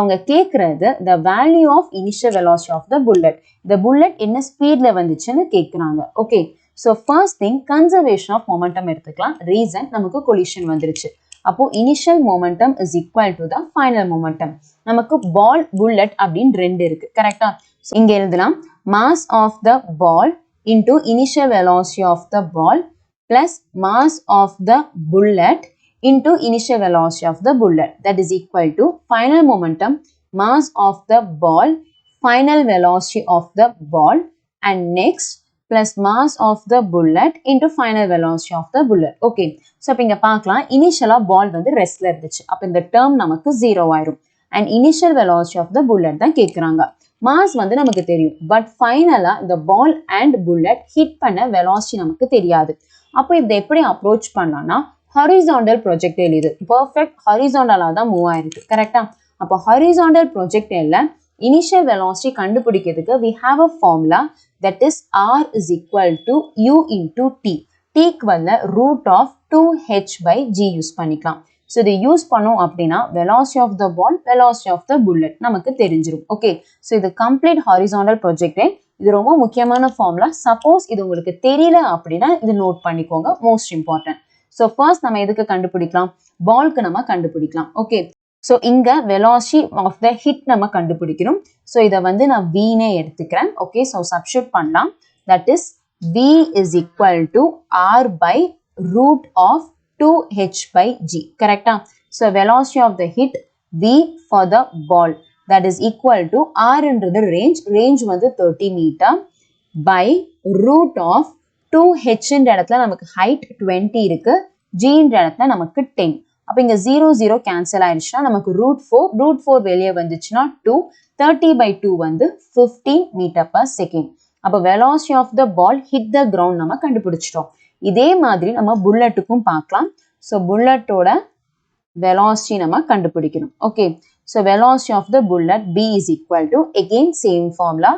அவங்க கேக்குறது the value of initial velocity of the bullet. The bullet என்ன ஸ்பீட்ல வந்துச்சுன்னு கேக்குறாங்க. Okay, so first thing conservation of momentum எடுத்துக்கலாம். reason நமக்கு collision வந்துருச்சு. அப்போ initial momentum is equal to the final momentum. நமக்கு ball bullet அப்படின்னு ரெண்டு இருக்கு, கரெக்டா? இங்க எழுதலாம் mass of the ball into initial velocity of the ball plus mass of the bullet into initial velocity of the bullet, that is equal to final momentum mass of the ball final velocity of the ball and next plus mass of the bullet into final velocity of the bullet. Okay, so அப்ப இங்க பார்க்கலாம் இனிஷியலா பால் வந்து ரெஸ்ட்ல இருந்துச்சு, அப்ப இந்த term நமக்கு 0 ஆயிரும் and initial velocity of the bullet தான் கேக்குறாங்க. மாஸ் வந்து நமக்கு தெரியும், பட் ஃபைனலா இந்த பால் அண்ட் புல்லட் ஹிட் பண்ண வெலாசிட்டி நமக்கு தெரியாது. அப்போ இதை எப்படி அப்ரோச் பண்ணலாம்னா ஹாரிசான்டல் ப்ரொஜெக்டைல், இது பெர்ஃபெக்ட் ஹாரிசான்டலா தான் மூவ் ஆயிருக்கு, கரெக்டா? அப்போ ஹாரிசான்டல் ப்ரொஜெக்டைல்ல இனிஷியல் வெலாசிட்டி கண்டுபிடிக்கிறதுக்கு we have a formula that is r is equal to u into t. Tக்கு வந்து root of 2h by g use பண்ணிக்கலாம். So இதை யூஸ் பண்ணோம் அப்படின்னா velocity of the ball, velocity of the bullet நமக்கு தெரிஞ்சிரும். Okay, so இது complete horizontal projectile. இது ரொம்ப முக்கியமான ஃபார்முலா. சப்போஸ் இது உங்களுக்கு தெரியல அப்படின்னா இது நோட் பண்ணிக்கோங்க, மோஸ்ட் இம்பார்ட்டன்ட். ஸோ ஃபர்ஸ்ட் நம்ம எதுக்கு கண்டுபிடிக்கலாம்? பால்க்கு நம்ம கண்டுபிடிக்கலாம். ஓகே, ஸோ இங்க velocity of the hit நம்ம கண்டுபிடிக்கணும். ஸோ இதை வந்து நான் v-னே எடுத்துக்கிறேன். ஓகே, ஸோ சப்ஸ்டிட்யூட் பண்ணலாம். That is v is equal to r by root of 2h by g, correct? So velocity of the hit v for the ball, that is equal to r என்றது range வந்து 30 meter by root of 2h என்ற இடத்துல நமக்கு height 20 இருக்கு, g என்ற இடத்துல நமக்கு 10. அப்ப இங்க 0 0 கேன்சல் ஆயிடுச்சுன்னா நமக்கு root 4 வெளியே வந்துச்சுன்னா 2, 30 by 2 வந்து 15 meter per second. அப்ப velocity of the ball hit the ground நம்ம கண்டுபிடிச்சிட்டோம். இதே மாதிரி நம்ம புல்லட்டுக்கும் பார்க்கலாம். ஸோ புல்லட்டோட velocity நம்ம கண்டுபிடிக்கணும். Okay, so velocity of the bullet b is equal to again same formula.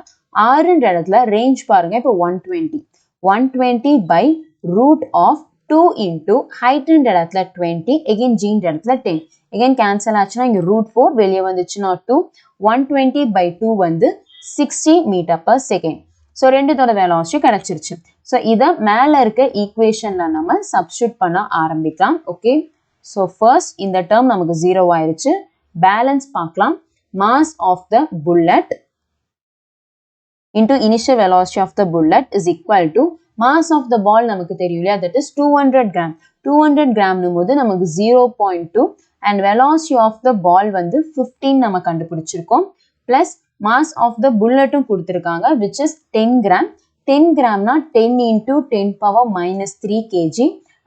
r என்ற இடத்துல range பாருங்க, இப்போ 120 by root of 2 into height என்ற இடத்துல 20, again g என்ற இடத்துல 10, again cancel ஆச்சுன்னா இங்க root 4 வெளியே வந்துச்சுன்னா 2, 120 by 2 வந்து 60 meter per second. ஸோ ரெண்டுத்தோட velocity கிடைச்சிருச்சு. ஸோ இதை மேலே இருக்க ஈக்குவேஷன்ல நம்ம சப்ஸ்டிட்யூட் பண்ண ஆரம்பிக்கலாம். ஓகே, ஸோ ஃபர்ஸ்ட் இந்த டேர்ம் நமக்கு 0 ஆயிருச்சு. பேலன்ஸ் பார்க்கலாம். Mass of the bullet into initial velocity of the bullet is equal to mass of the ball நமக்கு தெரியும் இல்லையா, தட் இஸ் 200 கிராம். 200 கிராம்னும் போது நமக்கு 0.2 அண்ட் வெலாசிட்டி ஆஃப் த பால் வந்து 15 நம்ம கண்டுபிடிச்சிருக்கோம். பிளஸ் மாஸ் ஆஃப் த புல்லட்டும் கொடுத்துருக்காங்க which is 10 gram. 10 கிராம்னா 10 into 10 power minus 3 kg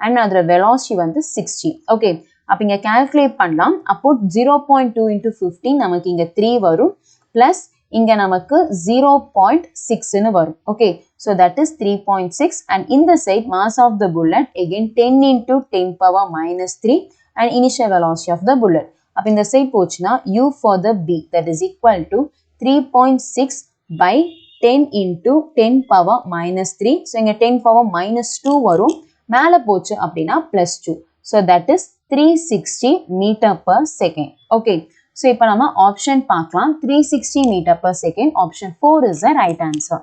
and அதோட velocity வந்து 60. ஓகே, அப்போ இங்க கால்குலேட் பண்ணலாம். அப்போ 0.2 into 15 நமக்கு இங்க 3 வரும், பிளஸ் இங்க நமக்கு 0.6ன்னு வரும். Okay, so that is 3.6 and இந்த side mass of the bullet again 10 into 10 power minus 3 and initial velocity of the bullet. அப்போ இந்த side போச்சுன்னா u for the b, that is equal to 3.6 by 10 into 10 power minus 3. So இங்க 10 power minus 2 வரும், மேல போச்சு அப்படின்னா plus 2. So that is 360 meter per second. Okay, so இப்போ நம்ம ஆப்ஷன் பார்க்கலாம். 360 meter per second. Option 4 is the right answer.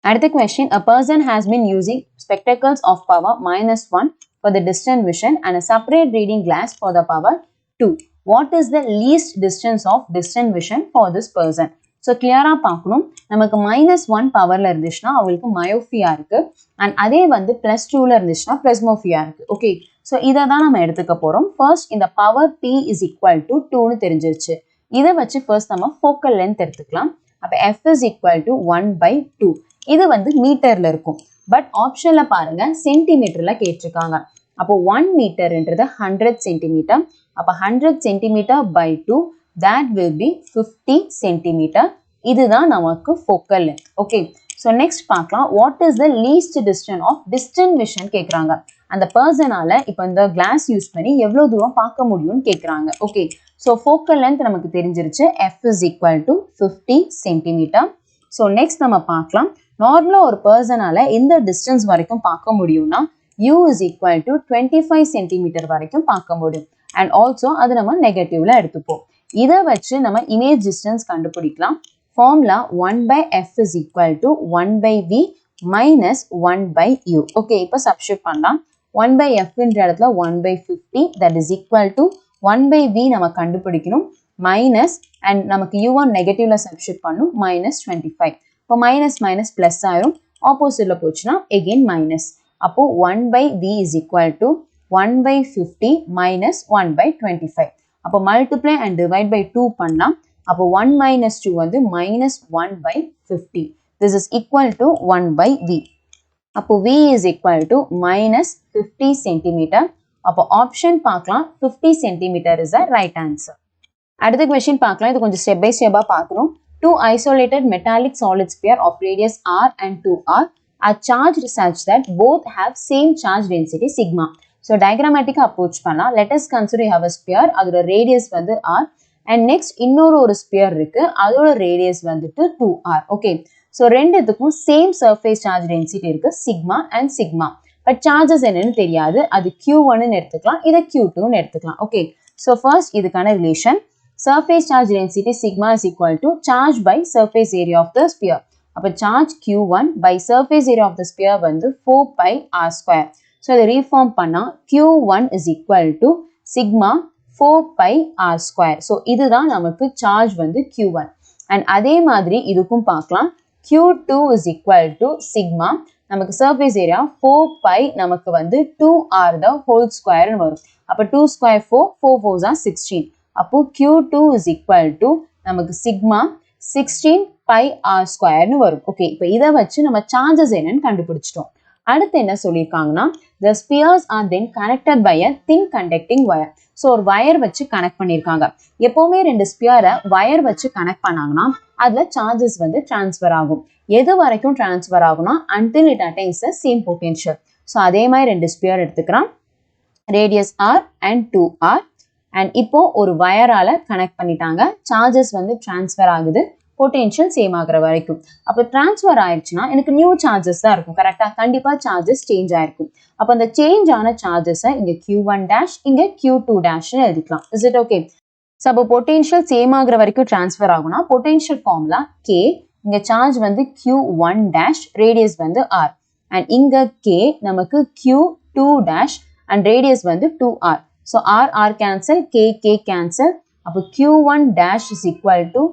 அடுத்த question, a person has been using spectacles of power -1 for the distant vision and a separate reading glass for the power 2. What is the least distance of distant vision for this person? So கிளியராக பார்க்கணும். நமக்கு -1 பவரில் இருந்துச்சுன்னா அவங்களுக்கு myopia இருக்கு, and அதே வந்து +2ல இருந்துச்சுன்னா பிளஸ்மோஃபியா இருக்கு. ஓகே, ஸோ இதை தான் நம்ம எடுத்துக்க போகிறோம். ஃபர்ஸ்ட் இந்த power P is equal to 2ன்னு தெரிஞ்சிருச்சு. இதை வச்சு ஃபர்ஸ்ட் நம்ம ஃபோக்கல் லென்த் எடுத்துக்கலாம். அப்போ F is equal to 1/2. இது வந்து மீட்டரில் இருக்கும், பட் ஆப்ஷனில் பாருங்க சென்டிமீட்டரில் கேட்டிருக்காங்க. அப்போ 1 மீட்டர்ன்றது 100 சென்டிமீட்டர். அப்போ 100 centimetre by 2, that will be 50 centimeter. இதுதான் நமக்கு focal length. Okay, so next பார்க்கலாம். What is the least distance of distant vision கேக்குறாங்க. அந்த personால இப்போ இந்த glass யூஸ் பண்ணி எவ்வளவு தூரம் பார்க்க முடியும்னு கேக்குறாங்க. Okay, so focal length நமக்கு தெரிஞ்சிருச்சு. F is equal to 50 centimeter. So next நம்ம பார்க்கலாம். நார்மலா ஒரு personால எந்த distance வரைக்கும் பார்க்க முடியும்னா U is equal to 25 centimeter வரைக்கும் பார்க்க முடியும். And also அது நம்ம நெகட்டிவ்ல எடுத்துப்போம். இதை வச்சு நம்ம இமேஜ் டிஸ்டன்ஸ் கண்டுபிடிக்கலாம். Formula 1 by f is equal to 1 by v minus 1 by u. Okay, இப்போ சப்ஸ்டிட்யூட் பண்ணலாம். 1 by f என்ற இடத்துல 1 by 50 that is equal to 1 by v நம்ம கண்டுபிடிக்கணும் மைனஸ் அண்ட் நமக்கு u1 நெகட்டிவ்ல சப்ஸ்டிட்யூட் பண்ணும் minus 25. இப்போ மைனஸ் மைனஸ் பிளஸ் ஆயிரும், ஆப்போசிட்ல போச்சுன்னா again மைனஸ். அப்போ 1 by v is equal to 1 by 50 minus 1 by 25. அப்போ multiply and divide by 2 பண்ணலாம். அப்போ 1 minus 2 வந்து minus 1 by 50. This is equal to 1 by v. அப்போ v is equal to minus 50 centimeter. அப்போ ஆப்ஷன் பார்க்கலாம் 50 centimeter is the right answer. அடுத்த question பார்க்கலாம். இது கொஞ்சம் ஸ்டெப் பை ஸ்டெப்பா பார்க்கணும். Two isolated metallic solid sphere of radius r and 2r are charged such that both have same charge density sigma. So diagrammatic approach பண்ணலாம். Let us consider you have a sphere, அதோட radius வந்து r and next இன்னொரு ஒரு sphere இருக்கு, அதோட radius வந்துட்டு 2r. Okay, so ரெண்டுத்துக்கும் same surface charge density இருக்கு sigma and sigma. But charges என்னன்னு தெரியாது, அது q1ன்னு எடுத்துக்கலாம், இதை q2ன்னு எடுத்துக்கலாம். ஓகே, ஸோ ஃபர்ஸ்ட் இதுக்கான relation surface charge density sigma is equal to charge by surface area of the sphere. அப்போ charge q1 by surface area of the sphere வந்து 4 pi r ஸ்கொயர். ஸோ இதை ரீஃபார்ம் பண்ணால் q1 is equal to sigma 4 pi r square. So இதுதான் நமக்கு charge வந்து q1. And அதே மாதிரி இதுக்கும் பார்க்கலாம், q2 is equal to sigma, நமக்கு surface area 4 pi நமக்கு வந்து 2r the whole square வரும். அப்போ 2 square 4, 4 4s are 16. அப்போ q2 is equal to நமக்கு sigma 16 pi r square வரும். ஓகே, இப்போ இதை வச்சு நம்ம சார்ஜஸ் என்னன்னு கண்டுபிடிச்சிட்டோம். அடுத்து என்ன சொல்லியிருக்காங்கன்னா, the spheres are then connected by a thin conducting wire. So ஒரு வயர் வச்சு கனெக்ட் பண்ணியிருக்காங்க. எப்போவுமே ரெண்டு ஸ்பியரை வயர் வச்சு கனெக்ட் பண்ணாங்கன்னா அதில் சார்ஜஸ் வந்து டிரான்ஸ்ஃபர் ஆகும். எது வரைக்கும் டிரான்ஸ்ஃபர் ஆகும்னா until it attains the same potential. So அதே மாதிரி ரெண்டு ஸ்பியர் எடுத்துக்கிறோம், radius r and 2r. And இப்போ ஒரு வயரால கனெக்ட் பண்ணிட்டாங்க, சார்ஜஸ் வந்து டிரான்ஸ்ஃபர் ஆகுது பொட்டென்ஷியல் சேம் ஆகிற வரைக்கும். அப்போ டிரான்ஸ்ஃபர் ஆயிடுச்சுன்னா எனக்கு நியூ சார்ஜஸ் தான் இருக்கும். கரெக்டாக கண்டிப்பாக சார்ஜஸ் சேஞ்ச் ஆயிருக்கும். அப்போ அந்த சேஞ்ச் ஆன சார்ஜஸை இங்கே q1 டேஷ் இங்கே q2 டேஷ்னு எழுதிக்கலாம். Is it okay? ஸோ அப்போ பொட்டென்ஷியல் சேம் ஆகிற வரைக்கும் டிரான்ஸ்ஃபர் ஆகும்னா பொட்டென்ஷியல் ஃபார்முலா k, இங்கே சார்ஜ் வந்து q1 டேஷ், ரேடியஸ் வந்து r. அண்ட் இங்கே k நமக்கு q2 டேஷ் அண்ட் ரேடியஸ் வந்து 2r. So r cancel, k cancel. அப்போ q1 dash is equal to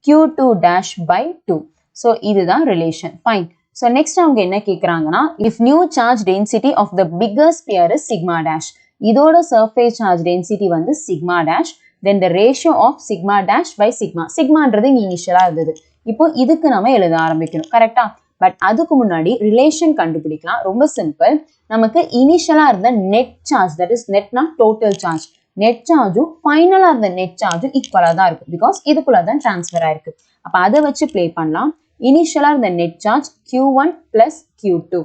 q2 dash by 2. So இதுதான் relation. Fine. So next அவங்க என்ன கேக்குறாங்கன்னா, if new charge density of the bigger sphere is sigma dash, இதோட surface charge density வந்து sigma dash, then the ratio of sigma dash by sigma. sigmaன்றது இங்க இனிஷியலா இருந்தது, இப்போ இதுக்கு நம்ம எழுத ஆரம்பிக்கணும். கரெக்டா? பட் அதுக்கு முன்னாடி ரிலேஷன் கண்டுபிடிக்கலாம். ரொம்ப சிம்பிள். நமக்கு இனிஷியலா இருந்த நெட் சார்ஜ், தட் இஸ் நெட்னா டோட்டல் சார்ஜ், நெட் சார்ஜும் ஃபைனலாக இருந்த நெட் சார்ஜும் ஈக்குவலாக தான் இருக்கும். பிகாஸ் இதுக்குள்ள தான் டிரான்ஸ்ஃபர் ஆயிருக்கு. அப்போ அதை வச்சு ப்ளே பண்ணலாம். இனிஷியலாக இருந்த net charge q1 plus q2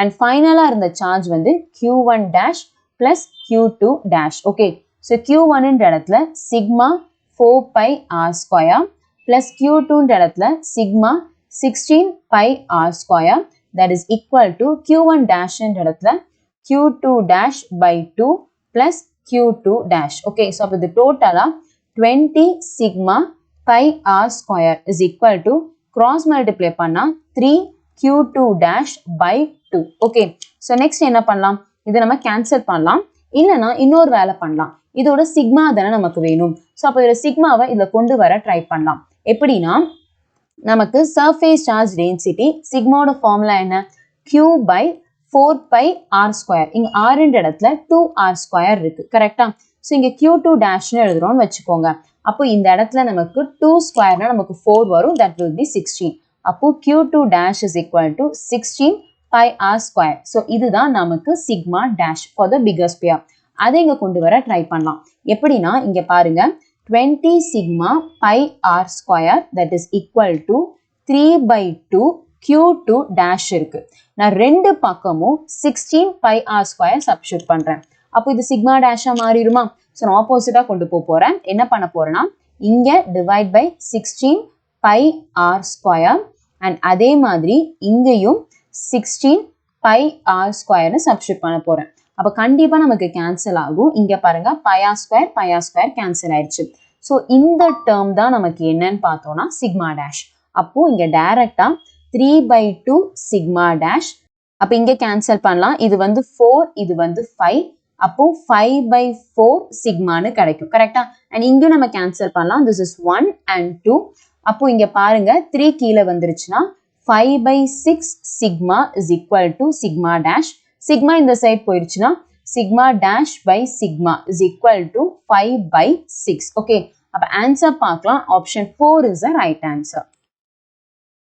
and ஃபைனலாக இருந்த சார்ஜ் வந்து q1 dash plus q2 dash. Okay, so q1ன்ற இடத்துல sigma 4 pi r square plus q2ன்ற இடத்துல sigma 16 pi r square, that is equal to q1 டேஷ்ன்ற இடத்துல q2 dash by 2 plus q2 dash. Okay, so அப்போ இது டோட்டலா 20 sigma pi r square is equal to cross multiply பண்ணா 3 q2 dash by 2. Okay, so next என்ன பண்ணலாம், இதை நம்ம கேன்சல் பண்ணலாம், இல்லைனா இன்னொரு வேலை பண்ணலாம். இதோட சிக்மா தானே நமக்கு வேணும். ஸோ அப்போ இதோட சிக்மாவை இதில் கொண்டு வர ட்ரை பண்ணலாம். எப்படின்னா, நமக்கு சர்ஃபேஸ் சார்ஜ் டென்சிட்டி சிக்மாவோட ஃபார்முலா என்ன, q by 4 pi r square. இங்கே ஆர்ன்ற இடத்துல 2r ஸ்கொயர் இருக்கு. கரெக்டா? ஸோ இங்கே q2 டேஷ்னு எழுதுறோம்னு வச்சுக்கோங்க. அப்போ இந்த இடத்துல நமக்கு 2 ஸ்கொயர்னா நமக்கு 4 வரும், தட் வில் பி 16. அப்போ q2 dash is equal to 16 pi r square. So இதுதான் நமக்கு sigma dash for the bigger sphere. அதை இங்கே கொண்டு வர ட்ரை பண்ணலாம். எப்படின்னா, இங்கே பாருங்க, 20 sigma pi r square that is equal to 3/2 q2 dash இருக்கு. நான் ரெண்டு பக்கமும் 16 pi r ஸ்கொயர் சப்ஸ்டிட்யூட் பண்றேன். அப்போ இது சிக்மா டேஷா மாறிடுமா? ஸோ நான் ஆப்போசிட்டா கொண்டு போறேன். என்ன பண்ண போறேன்னா, இங்க divide by 16 pi r square and அதே மாதிரி இங்கேயும் 16 pi r ஸ்கொயர்னு சப்ஸ்டிட்யூட் பண்ண போறேன். அப்போ கண்டிப்பா நமக்கு கேன்சல் ஆகும். இங்க பாருங்க, pi r ஸ்கொயர் கேன்சல் ஆயிடுச்சு. ஸோ இந்த டேர்ம் தான் நமக்கு என்னன்னு பார்த்தோம்னா சிக்மா டேஷ். அப்போ இங்க டைரக்டா 3/2 சிக்மா டேஷ். அப்போ இங்க கேன்சல் பண்ணலாம். இது வந்து 4, இது வந்து 5. அப்போ 5/4 சிக்மான்னு கிடைக்கும். கரெக்டா? அண்ட் இங்க நம்ம கேன்சல் பண்ணலாம். This is 1 and 2. அப்போ இங்க பாருங்க 3 கீழே வந்துருச்சுன்னா 5/6 sigma is equal to sigma dash. Sigma இந்த சைட் போயிருச்சுன்னா sigma dash by sigma is equal to 5/6. Okay, அப்போ ஆன்சர் பார்க்கலாம். Option 4 is the right answer.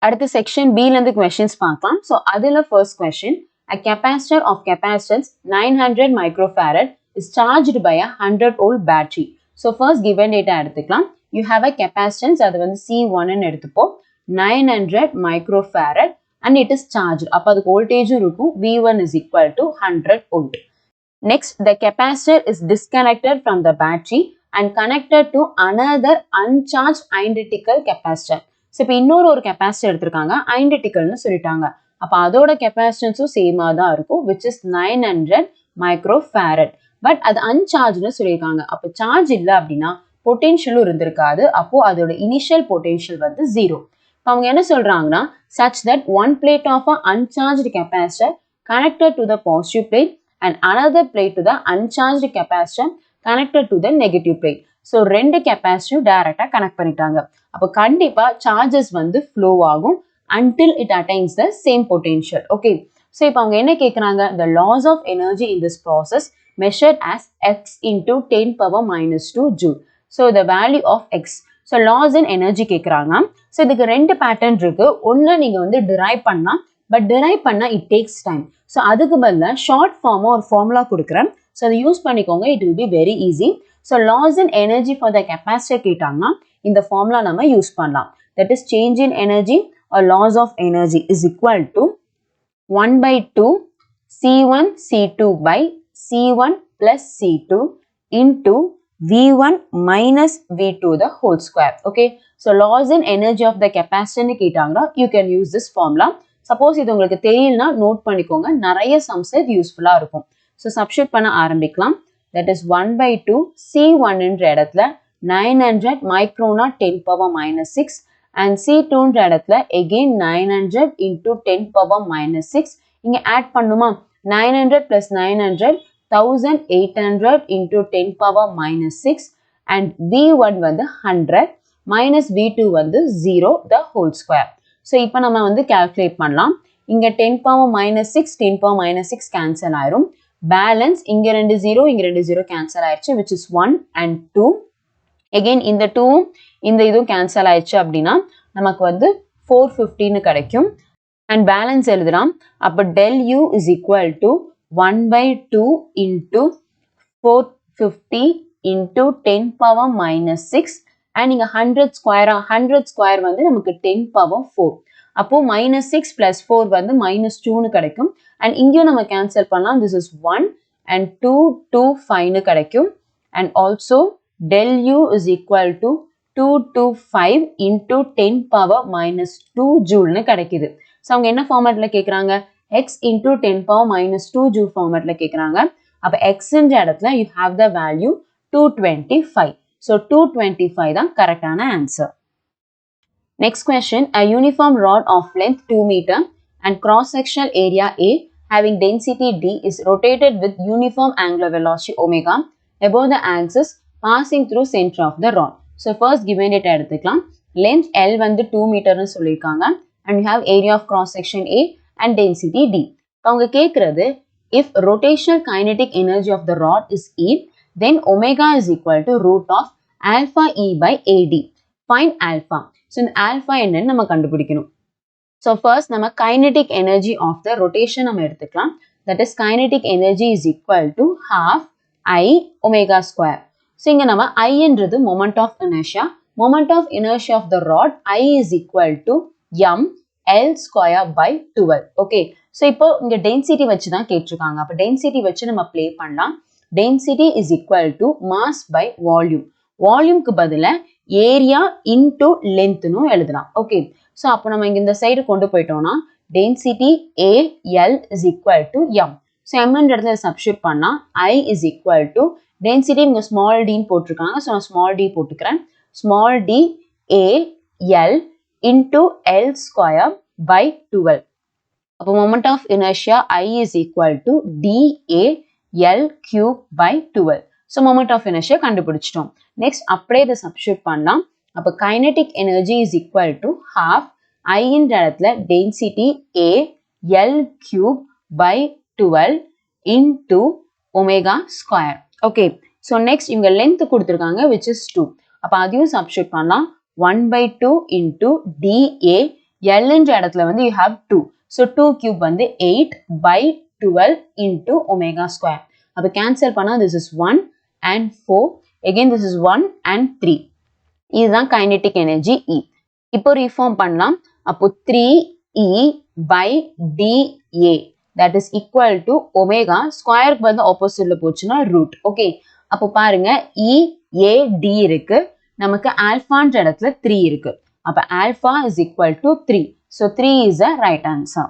அடுத்த செக்ஷன் B ல இருந்து questions பார்க்கலாம். ஸோ அதில் first question, a capacitor of capacitance 900 microfarad is charged by a 100-volt battery. So first given data எடுத்துக்கலாம். You have a capacitance, அது வந்து C1 ன்னு எடுத்துப்போம். 900 microfarad and it is charged. அப்போ அதுக்கு voltage இருக்கும். V1 is equal to 100 volt. Next, the capacitor is disconnected from the battery and connected to another uncharged identical capacitor. So இப்போ இன்னொரு capacitor எடுத்திருக்காங்க, ஐடென்டிக்கல்னு சொல்லிட்டாங்க. அப்போ அதோட கெப்பாசிட்டன்ஸும் சேமாக தான் இருக்கும், which is 900 microfarad. பட் அது அன்சார்ஜ்னு சொல்லியிருக்காங்க. அப்போ சார்ஜ் இல்லை அப்படின்னா பொட்டென்ஷியலும் இருந்திருக்காது. அப்போ அதோட இனிஷியல் பொட்டென்ஷியல் வந்து 0. இப்போ அவங்க என்ன சொல்றாங்கன்னா, such that one plate of a uncharged capacitor connected to the positive plate and another plate to the uncharged capacitor connected to the negative plate. So ரெண்டு கெப்பாசிட்டியும் டைரக்டா கனெக்ட் பண்ணிட்டாங்க. அப்போ கண்டிப்பா சார்ஜஸ் வந்து ஃப்ளோ ஆகும் until it attains the same potential. Okay, so இப்போ அவங்க என்ன கேட்குறாங்க, the loss of energy in this process measured as x into 10 power minus 2 joule. So the value of x. So loss in energy கேட்குறாங்க. So இதுக்கு ரெண்டு pattern இருக்கு. ஒன்று நீங்கள் வந்து டிரைவ் பண்ணலாம், பட் டிரைவ் பண்ணால் இட் டேக்ஸ் டைம். ஸோ அதுக்கு பதிலாக ஷார்ட் ஃபார்மாக ஒரு ஃபார்முலா கொடுக்குறேன். ஸோ அதை யூஸ் பண்ணிக்கோங்க, it will be very easy. So loss in energy for the capacitor கேட்டாங்கன்னா இந்த ஃபார்முலா நம்ம யூஸ் பண்ணலாம். That is change in energy or loss of energy is equal to 1/2 C1 C2 by C1 plus C2 into V1 minus V2 the whole square. Okay, so loss in energy of the capacitor கேட்டாங்கன்னா you can use this formula. Suppose இது உங்களுக்கு தெரியலனா note பண்ணிக்கோங்க, நிறைய sums இது யூஸ்ஃபுல்லா இருக்கும். So substitute பண்ண ஆரம்பிக்கலாம். தட் இஸ் 1/2 C1 என்ற இடத்துல 900 மைக்ரோனா 10 power minus 6 and C2 என்ற இடத்துல again 900 into 10 power minus 6. இங்க ஆட் பண்ணுமா, 900 plus 900 1800 into 10 power minus 6 and V1 வந்து 100 minus V2 வந்து 0 the whole square. ஸோ இப்போ நம்ம வந்து calculate பண்ணலாம். இங்க 10 power minus 6 10 power minus 6 cancel ஆயிரும். பேலன்ஸ் இங்க 2 0 இங்க 2 0 cancel ஆயிடுச்சு, which is 1 and 2. again இந்த 2 இந்த இதுவும் கேன்சல் ஆயிடுச்சு அப்படின்னா நமக்கு வந்து 450 கிடைக்கும். அண்ட் பேலன்ஸ் எழுதலாம். அப்போ tell you is equal to 1/2 into 450 into 10 power minus 6 and இங்கே 100 ஸ்கொயர் வந்து நமக்கு 10 power 4. அப்போ -6 + 4 வந்து -2ன்னு கிடைக்கும். அண்ட் இங்கேயும் நம்ம கேன்சல் பண்ணலாம். திஸ் இஸ் 1 and 2 2 5ன்னு கிடைக்கும். And also del u is equal to 225 into 10 power minus 2 joule கிடைக்குது. ஸோ அவங்க என்ன ஃபார்மேட்ல கேட்குறாங்க, x into 10 power minus 2 joule ஃபார்மேட்ல கேட்குறாங்க. அப்போ xன்ற இடத்துல you have the value 225. So 225 தான் கரெக்டான answer. Next question, a uniform rod of length 2 meter and cross-sectional area A having density D is rotated with uniform angular velocity omega above the axis passing through center of the rod. So first given data எடுத்துக்கலாம். Length L வந்து 2 மீட்டர்னு சொல்லியிருக்காங்க. And we have area of cross-section A and density D. அவங்க கேட்குறது, if rotational kinetic energy of the rod is E, then omega is equal to root of alpha E by AD. Find alpha. So இந்த alpha என்னன்னு நம்ம கண்டுபிடிக்கணும். So first நம்ம kinetic energy of the rotation நம்ம எடுத்துக்கலாம். That is kinetic energy is equal to half I omega square. So இங்க நம்ம I என்றது moment of inertia. Moment of inertia of the rod I is equal to m L square by 12. Okay. So இப்போ இங்க density வச்சு தான் கேட்டிருக்காங்க. அப்போ density வச்சு நம்ம play பண்ணலாம். Density is equal to mass by volume. வால்யூம்க்கு பதிலா ஏரியா இன்டு லென்த்னு எழுதலாம். ஓகே, ஸோ அப்போ நம்ம இங்கே இந்த சைடு கொண்டு போயிட்டோம்னா density AL is equal to m. So எம்ன்ற இடத்துல சப்ஸ்டியூட் பண்ணால் I is equal to density இங்கே ஸ்மால் டின்னு போட்டிருக்காங்க. ஸோ நான் ஸ்மால் டி போட்டுக்கிறேன். Small D AL into L square by 12. அப்போ moment of inertia I is equal to DAL cube by 12. So moment of inertia கண்டுபிடிச்சிட்டோம். Next அப்படியே இதை substitute பண்ணலாம். அப்போ kinetic energy is equal to half I ன்ற இடத்துல density AL cube by 12 into omega square. Okay. So next இவங்க length கொடுத்திருக்காங்க which is 2. அப்போ அதையும் சப்ஸ்டியூட் பண்ணலாம். 1 by 2 into DA L ன்ற இடத்துல வந்து you have 2. So 2 cube வந்து 8 by 12 into omega square. அப்போ cancel பண்ணா this is 1 and 4. Again this is 1 and 3. இதுதான் kinetic energy E. இப்போ reform பண்ணலாம். அப்போ 3E by DA that is equal to omega square வந்து opposite போச்சுன்னா root. Okay. அப்போ பாருங்க EAD இருக்கு. நமக்கு alphaன்ற இடத்துல 3 இருக்கு. அப்போ alpha is equal to 3. So 3 is the right answer.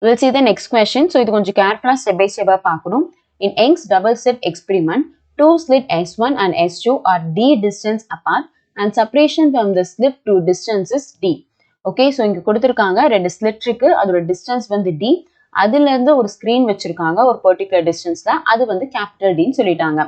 We'll see the next question. So இது கொஞ்சம் careful step by step பார்க்கணும். In Young's double slit experiment, two slit S1 and S2 are D distance apart and separation from the slit to distance is D. Okay, so இங்க கொடுத்திருக்காங்க ரெண்டு slit இருக்கு. அதோட distance வந்து D. அதுல இருந்து ஒரு screen வச்சிருக்காங்க ஒரு particular distanceல. அது வந்து capital D ன்னு சொல்லிட்டாங்க.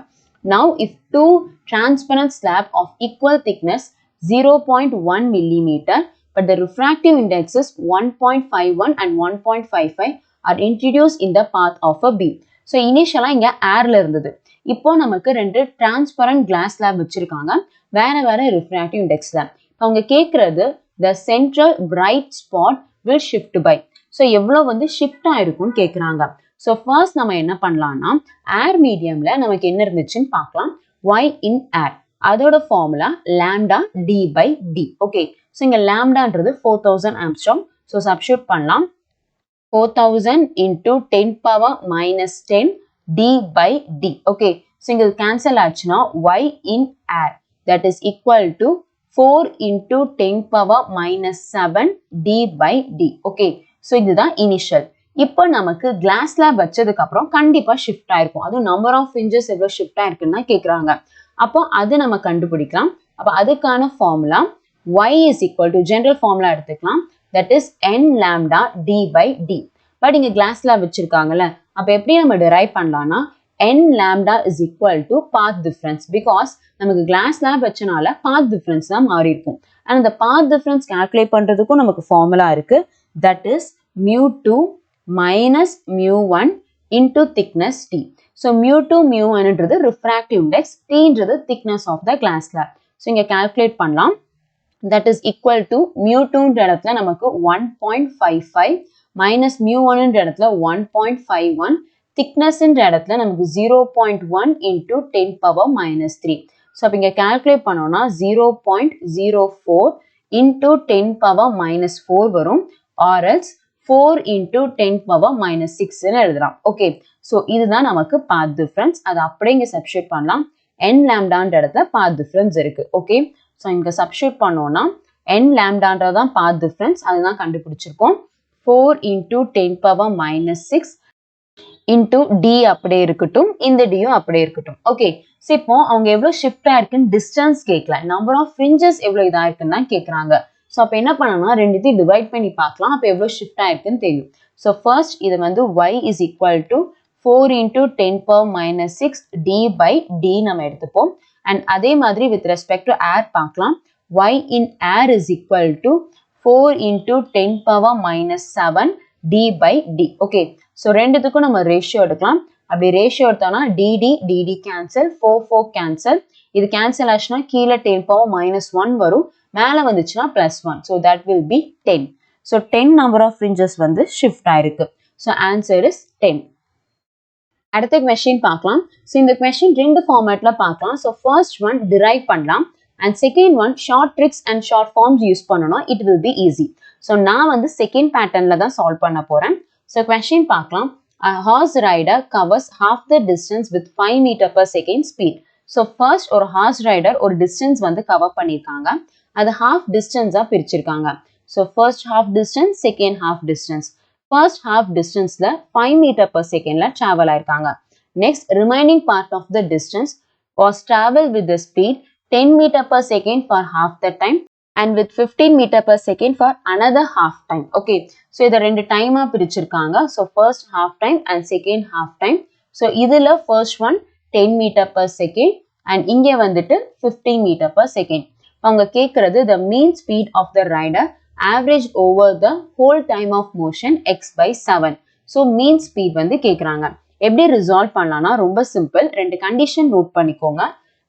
Now, if two transparent slab of equal thickness 0.1 millimeter but the refractive index is 1.51 and 1.55 are introduced in the path of a beam. So, initially இங்க airல இருந்தது. இப்போ நமக்கு ரெண்டு transparent glass slab வச்சிருக்காங்க. வேற refractive indexல. அவங்க கேக்குறது the central bright spot will shift by. So, எவ்வளவு வந்து shift ஆயிருக்கும்னு கேக்குறாங்க. So, first நம்ம என்ன பண்ணலாம்னா air mediumல நமக்கு என்ன இருந்துச்சுன்னு பார்க்கலாம். Y in air. அதோட formula lambda D by D. Okay. So, இங்க lambdaன்றது 4000 angstrom. So, substitute பண்ணலாம். 4000 into 10 power minus 10 D by D. Okay. So, இங்க cancel ஆச்சுன்னா Y in air that is equal to 4 into 10 power minus 7 D by D. Okay. So, இதுதான் initial. இப்போ நமக்கு glass slab வச்சதுக்கு அப்புறம் கண்டிப்பா shift ஆயிருக்கும். அது number of inches எவ்வளவு shift ஆயிருக்குன்னு கேக்குறாங்க. அப்போ அது நம்ம கண்டுபிடிக்கலாம். அப்போ அதுக்கான formula y is equal to general formula எடுத்துக்கலாம். That is n lambda d by d. But இங்க glass slab வச்சிருக்காங்கல்ல. அப்போ எப்படி நம்ம derive பண்ணலாம்னா n lambda is equal to path difference because நமக்கு glass slab வச்சனால path difference தான் மாறி இருக்கும். And the path difference calculate பண்றதுக்கும் நமக்கு formula இருக்கு. That is mu2 minus mu1 into thickness T. So, mu2, mu1 என்றது refractive index, T என்றது thickness of the glass slab. So, இங்க calculate பண்ணலாம். That is equal to mu2 என்ற இடத்துல நமக்கு 1.55 minus mu1 என்ற இடத்துல 1.51 thickness என்ற இடத்துல நமக்கு 0.1 into 10 power minus 3. So, அப்ப இங்க calculate பண்ணோம்னா 0.04 into 10 power minus 4 வரும் or else 4 into 10 power minus 6 ன்னு எழுதலாம். Okay. So, இதுதான் நமக்கு path difference. அது அப்படியே இங்க substitute பண்ணலாம். n lambdaன்ற இடத்துல path difference இருக்கு. Okay. So, இங்க substitute பண்ணோம்னா n lambdaன்றதான் path difference. அதுதான் கண்டுபிடிச்சிருக்கோம். 4 into 10 power minus 6 into d அப்படியே இருக்கட்டும். இந்த dயும் அப்படியே இருக்கட்டும். Okay. So, இப்போ அவங்க எவ்வளவு shift ஆயிருக்குன்னு distance கேட்கல. Number of fringes எவ்வளவு இதா இருக்குன்னு தான் கேக்குறாங்க. So, அப்ப என்ன பண்ணணும்னா ரெண்டுத்தையும் டிவைட் பண்ணி பார்க்கலாம். அப்ப எவ்வளவு ஷிஃப்ட் ஆயிருக்குன்னு தெரியும். So, first இது வந்து y is equal to 4 into 10 power minus 6 d by d நம்ம எடுத்துப்போம். And அதே மாதிரி with respect to air பார்க்கலாம். y in air is equal to 4 into 10 power minus 7 d by d. Okay. So, ரெண்டுத்துக்கும் நம்ம ratio எடுக்கலாம். அப்படி ரேஷியோ எடுத்தோம்னா dd cancel 4 cancel. இது cancel ஆச்சுன்னா கீழே 10 power minus 1 வரும். மேல வந்துச்சுன்னா plus 1. So, that will be 10. So, 10 number of fringes வந்து shift ஆயிருக்கு. So, answer is 10. அடுத்த question பார்க்கலாம். So, இந்த question ரெண்டு formatல பார்க்கலாம். So, first one derive பண்ணலாம். And second one short tricks and short forms use பண்ணணும். It will be easy. So, நான் வந்து second patternல தான் solve பண்ண போறேன். So, question பார்க்கலாம். A horse rider covers half the distance with 5 meter per second speed. So, first ஒரு horse rider ஒரு distance வந்து cover பண்ணிருக்காங்க. அது half distance பிரிச்சிருக்காங்க. So, first half distance, second half distance. first half distanceல 5 meter per secondல travel ஆயிருக்காங்க. Next, remaining part of the distance was traveled with the speed 10 meter per second for half the time and with 15 meter per second for another half time. Okay, so இதை ரெண்டு டைமா பிரிச்சிருக்காங்க. So first half time and second half time. So இதுல first one 10 meter per second and இங்க வந்துட்டு 15 meter per second. அவங்க கேட்கறது the mean speed of the rider average over the whole time of motion x by 7. So mean speed வந்து கேட்குறாங்க. எப்படி resolve பண்ணலாம்னா ரொம்ப சிம்பிள். ரெண்டு கண்டிஷன் நோட் பண்ணிக்கோங்க.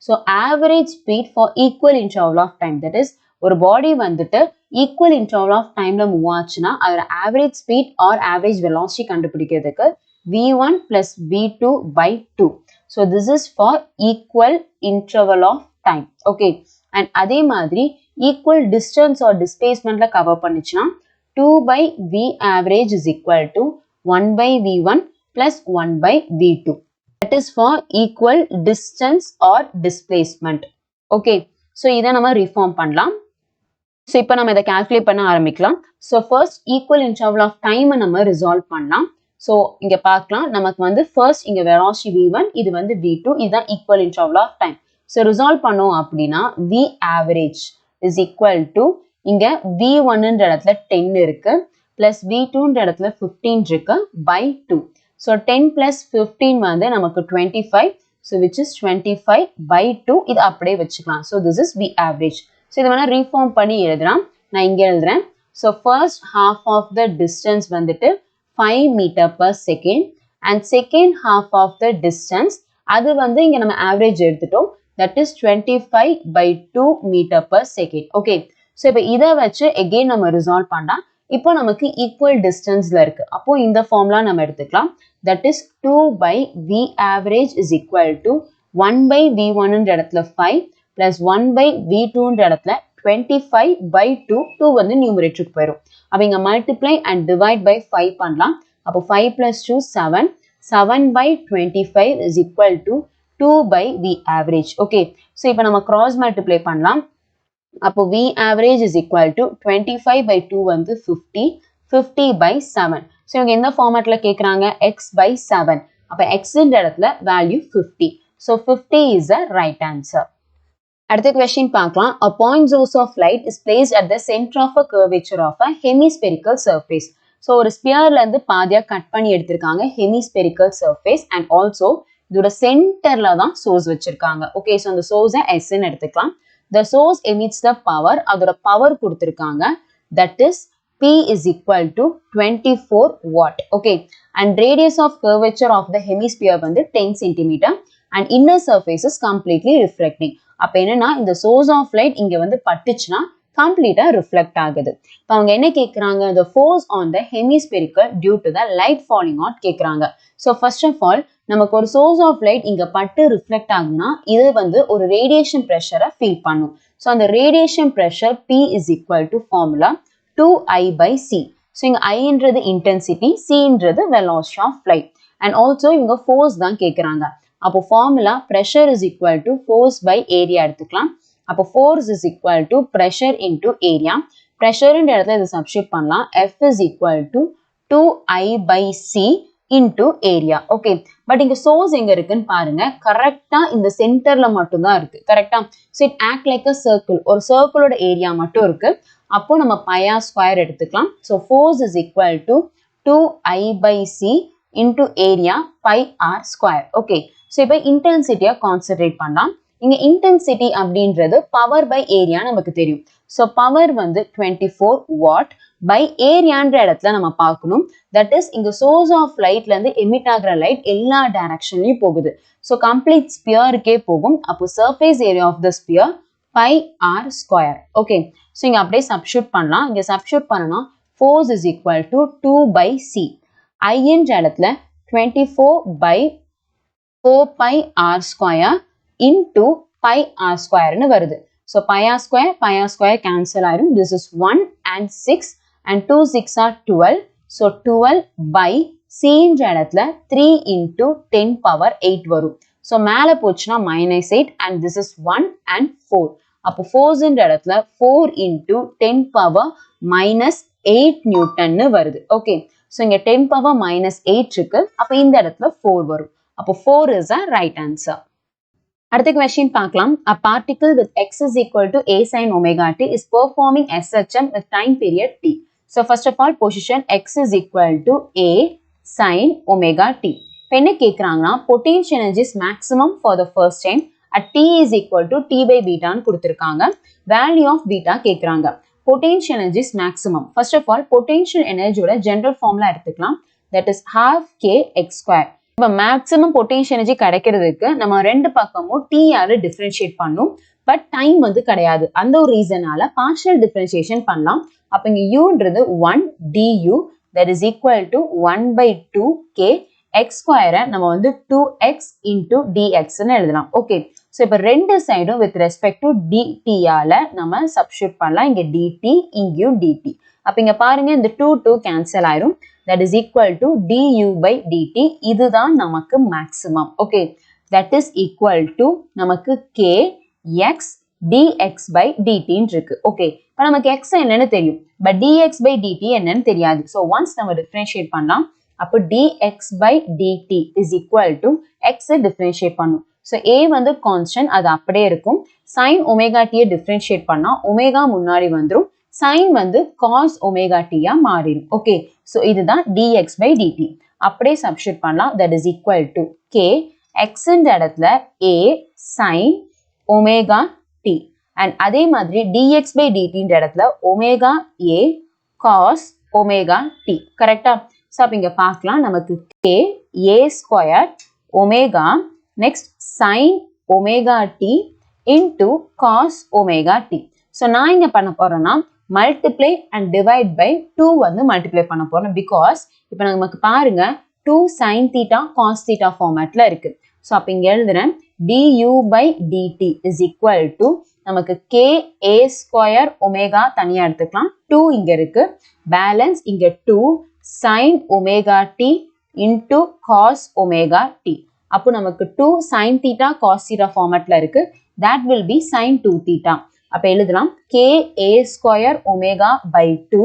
So average speed for equal interval of time, that is ஒரு body வந்துட்டு equal interval of டைம்ல மூவ் ஆச்சுன்னா அதோட average speed or average velocity கண்டுபிடிக்கிறதுக்கு v1 plus v2 by 2. So this is for equal interval of time. Okay, and அதே மாதிரி equal distance or displacementல cover பண்ணிச்சுன்னா 2 by v average is equal to 1 by v1 plus 1 by v2. That is for equal distance or displacement. Okay, so இதை நம்ம reform பண்ணலாம். So இப்போ நம்ம இதை calculate பண்ண ஆரம்பிக்கலாம். So first equal interval of time நம்ம resolve பண்ணலாம். So இங்க பார்க்கலாம் நமக்கு வந்து first இங்க velocity v1, இது வந்து v2, இதுதான் equal interval of time. So resolve பண்ணோம் அப்படின்னா v average is equal to இங்க v1 ன்ற இடத்துல 10 இருக்கு plus v2 ன்ற இடத்துல 15 இருக்கு by 2. So 10 plus 15 வந்து நமக்கு 25. So which is 25 by 2. இது அப்படியே வச்சுக்கலாம். So this is v average. So இதை வேணா reform பண்ணி எழுதுறேன். நான் இங்க எழுதுறேன். So first half of the distance வந்துட்டு 5 meter per second and second half of the distance அது வந்து இங்க நம்ம average எடுத்துட்டோம். That is 25 by 2 meter per second. Okay. So இப்போ இதை வச்சு again நம்ம resolve பண்ணா இப்போ நமக்கு equal distanceல இருக்கு. அப்போ இந்த formula நம்ம எடுத்துக்கலாம். That is 2 by v average is equal to 1 by v1 ன்ற இடத்துல 5 plus 1 by v2 ன்ற இடத்துல 25 by 2. 2 வந்து numeratorக்கு போயிடும். அப்போ இங்க multiply and divide by 5 பண்ணலாம். அப்போ 5 plus 2 7. 7 by 25 is equal to 2 by v average. Okay. So இப்போ நம்ம cross multiply பண்ணலாம். அப்போ v average is equal to 25 by 2 வந்து 50. 50 by 7. So இவங்க எந்த ஃபார்மேட்ல கேட்குறாங்க x by 7. அப்போ x ன்ற இடத்துல value 50. So 50 is the right answer. அடுத்த question பார்க்கலாம். A point source of light is placed at the center of a curvature of a hemispherical surface. So ஒரு ஸ்பியர்ல இருந்து பாதியா கட் பண்ணி எடுத்திருக்காங்க hemispherical surface and also இதோட சென்டர்ல தான் சோர்ஸ் வச்சிருக்காங்க. ஓகே, ஸோ அந்த சோர்ஸை எஸ்ன்னு எடுத்துக்கலாம். The source emits the power. அதோட பவர் கொடுத்திருக்காங்க. That is P is equal to 24 watt. Okay, and radius of curvature of the hemisphere வந்து 10 centimeter and inner surface is completely reflecting. அப்ப என்னன்னா இந்த source of light இங்க வந்து பட்டுச்சுன்னா கம்ப்ளீட்டா ரிஃப்ளெக்ட் ஆகுது. இப்போ அவங்க என்ன கேட்குறாங்க, the force on the hemispherical due to the light falling out கேட்குறாங்க. ஸோ ஃபர்ஸ்ட் ஆஃப் ஆல் நமக்கு ஒரு சோர்ஸ் ஆஃப் லைட் இங்க பட்டு ரிஃப்ளெக்ட் ஆகுதுன்னா இது வந்து ஒரு ரேடியேஷன் ப்ரெஷரை ஃபீல் பண்ணும். ஸோ அந்த radiation pressure P is equal to formula 2I by C. So இங்க ஐன்றது இன்டென்சிட்டி, சின்றது velocity of light and also இவங்க ஃபோர்ஸ் தான் கேட்குறாங்க. அப்போ formula pressure is equal to force by area எடுத்துக்கலாம். அப்போ force is equal to pressure into area. ப்ரெஷர்ன்ற இடத்துல இதை சப்ஸ்டியூட் பண்ணலாம். F is equal to 2I by C into area. Okay, but இங்க சோர்ஸ் எங்க இருக்குன்னு பாருங்க. கரெக்டா இந்த சென்டர்ல மட்டும் தான் இருக்கு. கரெக்டா? So it act like a circle. ஒரு சர்க்கிளோட ஏரியா மட்டும் இருக்கு. அப்போ நம்ம pi r ஸ்கொயர் எடுத்துக்கலாம். So force is equal to 2I by C into area pi r square. Okay, so இப்போ இன்டென்சிட்டியை கான்சென்ட்ரேட் பண்ணலாம். இங்க இன்டென்சிட்டி அப்படின்றது பவர் பை ஏரியா நமக்கு தெரியும். ஸோ பவர் வந்து 24 வாட் பை ஏரியான்ற இடத்துல நம்ம பார்க்கணும். தட் இஸ் இங்க சோர்ஸ் ஆஃப் லைட்ல இருந்து எமிட் ஆகிற லைட் எல்லா டைரக்ஷன்லயும் போகுது. ஸோ கம்ப்ளீட் ஸ்பியருக்கே போகும். அப்போ surface area of the sphere pi r square. Okay, so இங்க அப்படியே சப்ஸ்டியூட் பண்ணலாம். இங்க சப்ஸ்டியூட் பண்ணனா force is equal to 2 by C. ஐன்ற இடத்துல 24 by 4 pi r square into pi r ஸ்கொயர்னு வருது. So pi r square cancel ஆயிரும். This is 1 and 6 and 2 6 are 12. So 12 by C ன்ற இடத்துல 3 into 10 power 8 வரும். So மேல போச்சுன்னா -8 and this is 1 and 4. அப்போ force ன்ற இடத்துல 4 into 10 power -8 Newton வருது. Okay, So இங்க 10 power minus 8 இருக்கு. அப்ப இந்த இடத்துல 4 வரும். அப்போ 4 is a right answer. அடுத்த question பார்க்கலாம். A particle with x is equal to a sin omega t is performing SHM with time period t. So first of all, position x is equal to a sin omega t. இப்போ என்ன கேட்குறாங்கன்னா potential energy is maximum for the first time at t is equal to t by beta ன்னு கொடுத்துருக்காங்க. Value of beta கேட்குறாங்க. Potential energy is maximum. First of all, potential energy ஓட general formula எடுத்துக்கலாம். That is half k x square. இப்போ maximum potential energy கிடைக்கிறதுக்கு நம்ம ரெண்டு பக்கமும் t ஆல டிஃபரன்ஷியேட் பண்ணும். பட் டைம் வந்து கிடையாது. அந்த ஒரு ரீசனால பார்ஷியல் டிஃபரன்ஷியேஷன் பண்ணலாம். அப்போ இங்க uன்றது 1 du that is equal to 1 by 2 k x square நம்ம வந்து 2x into dx ன்னு எழுதலாம். ஓகே, ஸோ இப்போ ரெண்டு சைடும் வித் ரெஸ்பெக்ட் டு dt ஆல நம்ம சப்ஸ்டியூட் பண்ணலாம். இங்க dt இங்கேயும் dt. அப்போ இங்க பாருங்க இந்த 2 கேன்சல் ஆயிரும். That is equal to du by dt. இதுதான் நமக்கு maximum. Okay, that is equal to நமக்கு k x dx by dt இருக்கு. Okay, இப்போ நமக்கு x என்னன்னு தெரியும், but dx by dt என்னன்னு தெரியாது. So once நம்ம differentiate பண்ணலாம். அப்போ dx by dt is equal to x differentiate பண்ணும். So a வந்து constant, அது அப்படியே இருக்கும். sin omega t differentiate பண்ணா omega முன்னாடி வந்துரும். sin வந்து cos omega t மாறிடும். ஓகே, ஸோ இதுதான் dx by dt. அப்படியே சப்ஸ்டியூட் பண்ணலாம். that is equal to k x இந்த இடத்துல a sin omega t and அதே மாதிரி dx by dt இந்த இடத்துல omega a cos omega t. கரெக்டா? ஸோ அப்போ இங்க பார்க்கலாம் நமக்கு k a square omega next sin omega t into cos omega t. So நான் இங்க பண்ண போறேன்னா multiply and divide by 2 வந்து multiply பண்ண போறோம். because இப்போ நமக்கு பாருங்க 2 sin theta cos theta formatல இருக்கு. ஸோ அப்போ இங்க எழுதுறேன் du by dt is equal to நமக்கு k a square omega தனியா எடுத்துக்கலாம். 2 இங்க இருக்கு, balance இங்க 2 sin omega t into cos omega t. அப்போ நமக்கு 2 sin theta cos theta formatல இருக்கு. that will be sin 2 theta. அப்ப எழுதலாம் k a square omega by 2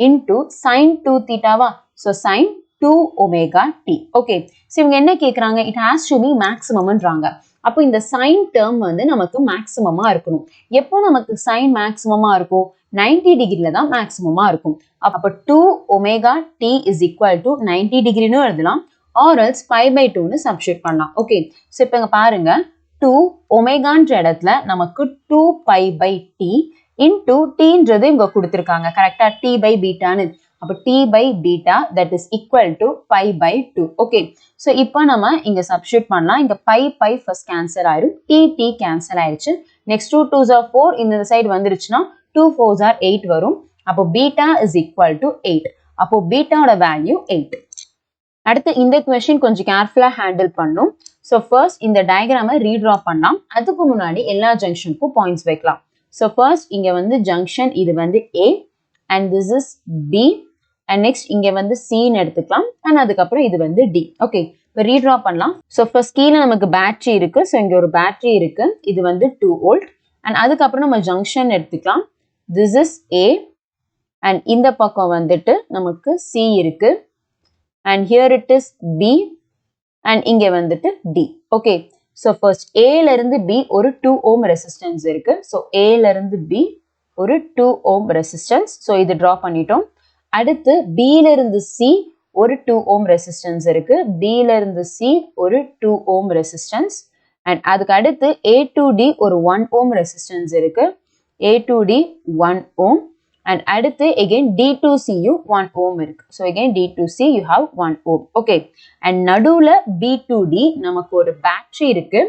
into sin 2 theta வா. so sin 2 omega t. Okay, so இவங்க என்ன கேட்குறாங்க, it has to be maximumன்றாங்க. அப்போ இந்த sin term வந்து நமக்கு மேக்ஸிமமா இருக்கணும். எப்போ நமக்கு sin மேக்ஸிமமா இருக்கும், 90 டிகிரில தான் மேக்ஸிமமா இருக்கும். அப்போ 2 omega t is equal to 90 டிகிரின்னு எழுதலாம், or else pi by 2ன்னு சப்ஸ்டியூட் பண்ணலாம். ஓகே, ஸோ இப்போ இங்க பாருங்க 2 ஒமேகான்ற இடத்துல நமக்கு 2 pi by t into tன்றது இங்க கொடுத்திருக்காங்க. கரெக்டா? t by betaன்னு. அப்போ t by beta that is equal to pi by 2. Okay, so இப்போ நம்ம இங்க சப்ஸ்டியூட் பண்ணலாம். இங்க pi ஃபர்ஸ்ட் கேன்சல் ஆயிரும், t கேன்சல் ஆயிடுச்சு. நெக்ஸ்ட் 2 2s are 4, இந்த சைடு வந்துருச்சுன்னா 2 4s are 8 வரும். அப்போ beta is equal to 8. அப்போ பீட்டாவோட வேல்யூ 8. அடுத்து இந்த கொஸ்டின் கொஞ்சம் கேர்ஃபுல்லா ஹேண்டில் பண்ணும். ஸோ ஃபர்ஸ்ட் இந்த டயக்ராமை ரீட்ரா பண்ணலாம். அதுக்கு முன்னாடி எல்லா ஜங்ஷனுக்கும் பாயிண்ட்ஸ் வைக்கலாம். ஸோ ஃபர்ஸ்ட் இங்க வந்து ஜங்ஷன் இது வந்து A and this is B and next இங்க வந்து Cன்னு எடுத்துக்கலாம் and அதுக்கப்புறம் இது வந்து D. ஓகே, இப்போ ரீட்ரா பண்ணலாம். ஸோ ஃபர்ஸ்ட் கீழே நமக்கு பேட்டரி இருக்கு. ஸோ இங்க ஒரு பேட்டரி இருக்கு, இது வந்து 2 volt and அதுக்கப்புறம் நம்ம ஜங்ஷன் எடுத்துக்கலாம். this is A and இந்த பக்கம் வந்துட்டு நமக்கு C இருக்கு and here it is B and இங்க வந்துட்டு D. ஓகே, ஸோ ஃபர்ஸ்ட் ஏல இருந்து B ஒரு 2 ohm ரெசிஸ்டன்ஸ் இருக்கு. ஸோ ஏல இருந்து B ஒரு 2 ohm ரெசிஸ்டன்ஸ். ஸோ இது ட்ரா பண்ணிட்டோம். அடுத்து Bல இருந்து C ஒரு 2 ohm ரெசிஸ்டன்ஸ் இருக்கு. Bல இருந்து C ஒரு 2 ohm ரெசிஸ்டன்ஸ் அண்ட் அதுக்கு அடுத்து A to D ஒரு 1 ohm ரெசிஸ்டன்ஸ் இருக்கு. A to D 1 ohm and அடுத்து again D to C யும் 1 ohm இருக்கு. So again D to C you have 1 ohm. Okay, and நடுவுல B to D நமக்கு ஒரு பேட்டரி இருக்கு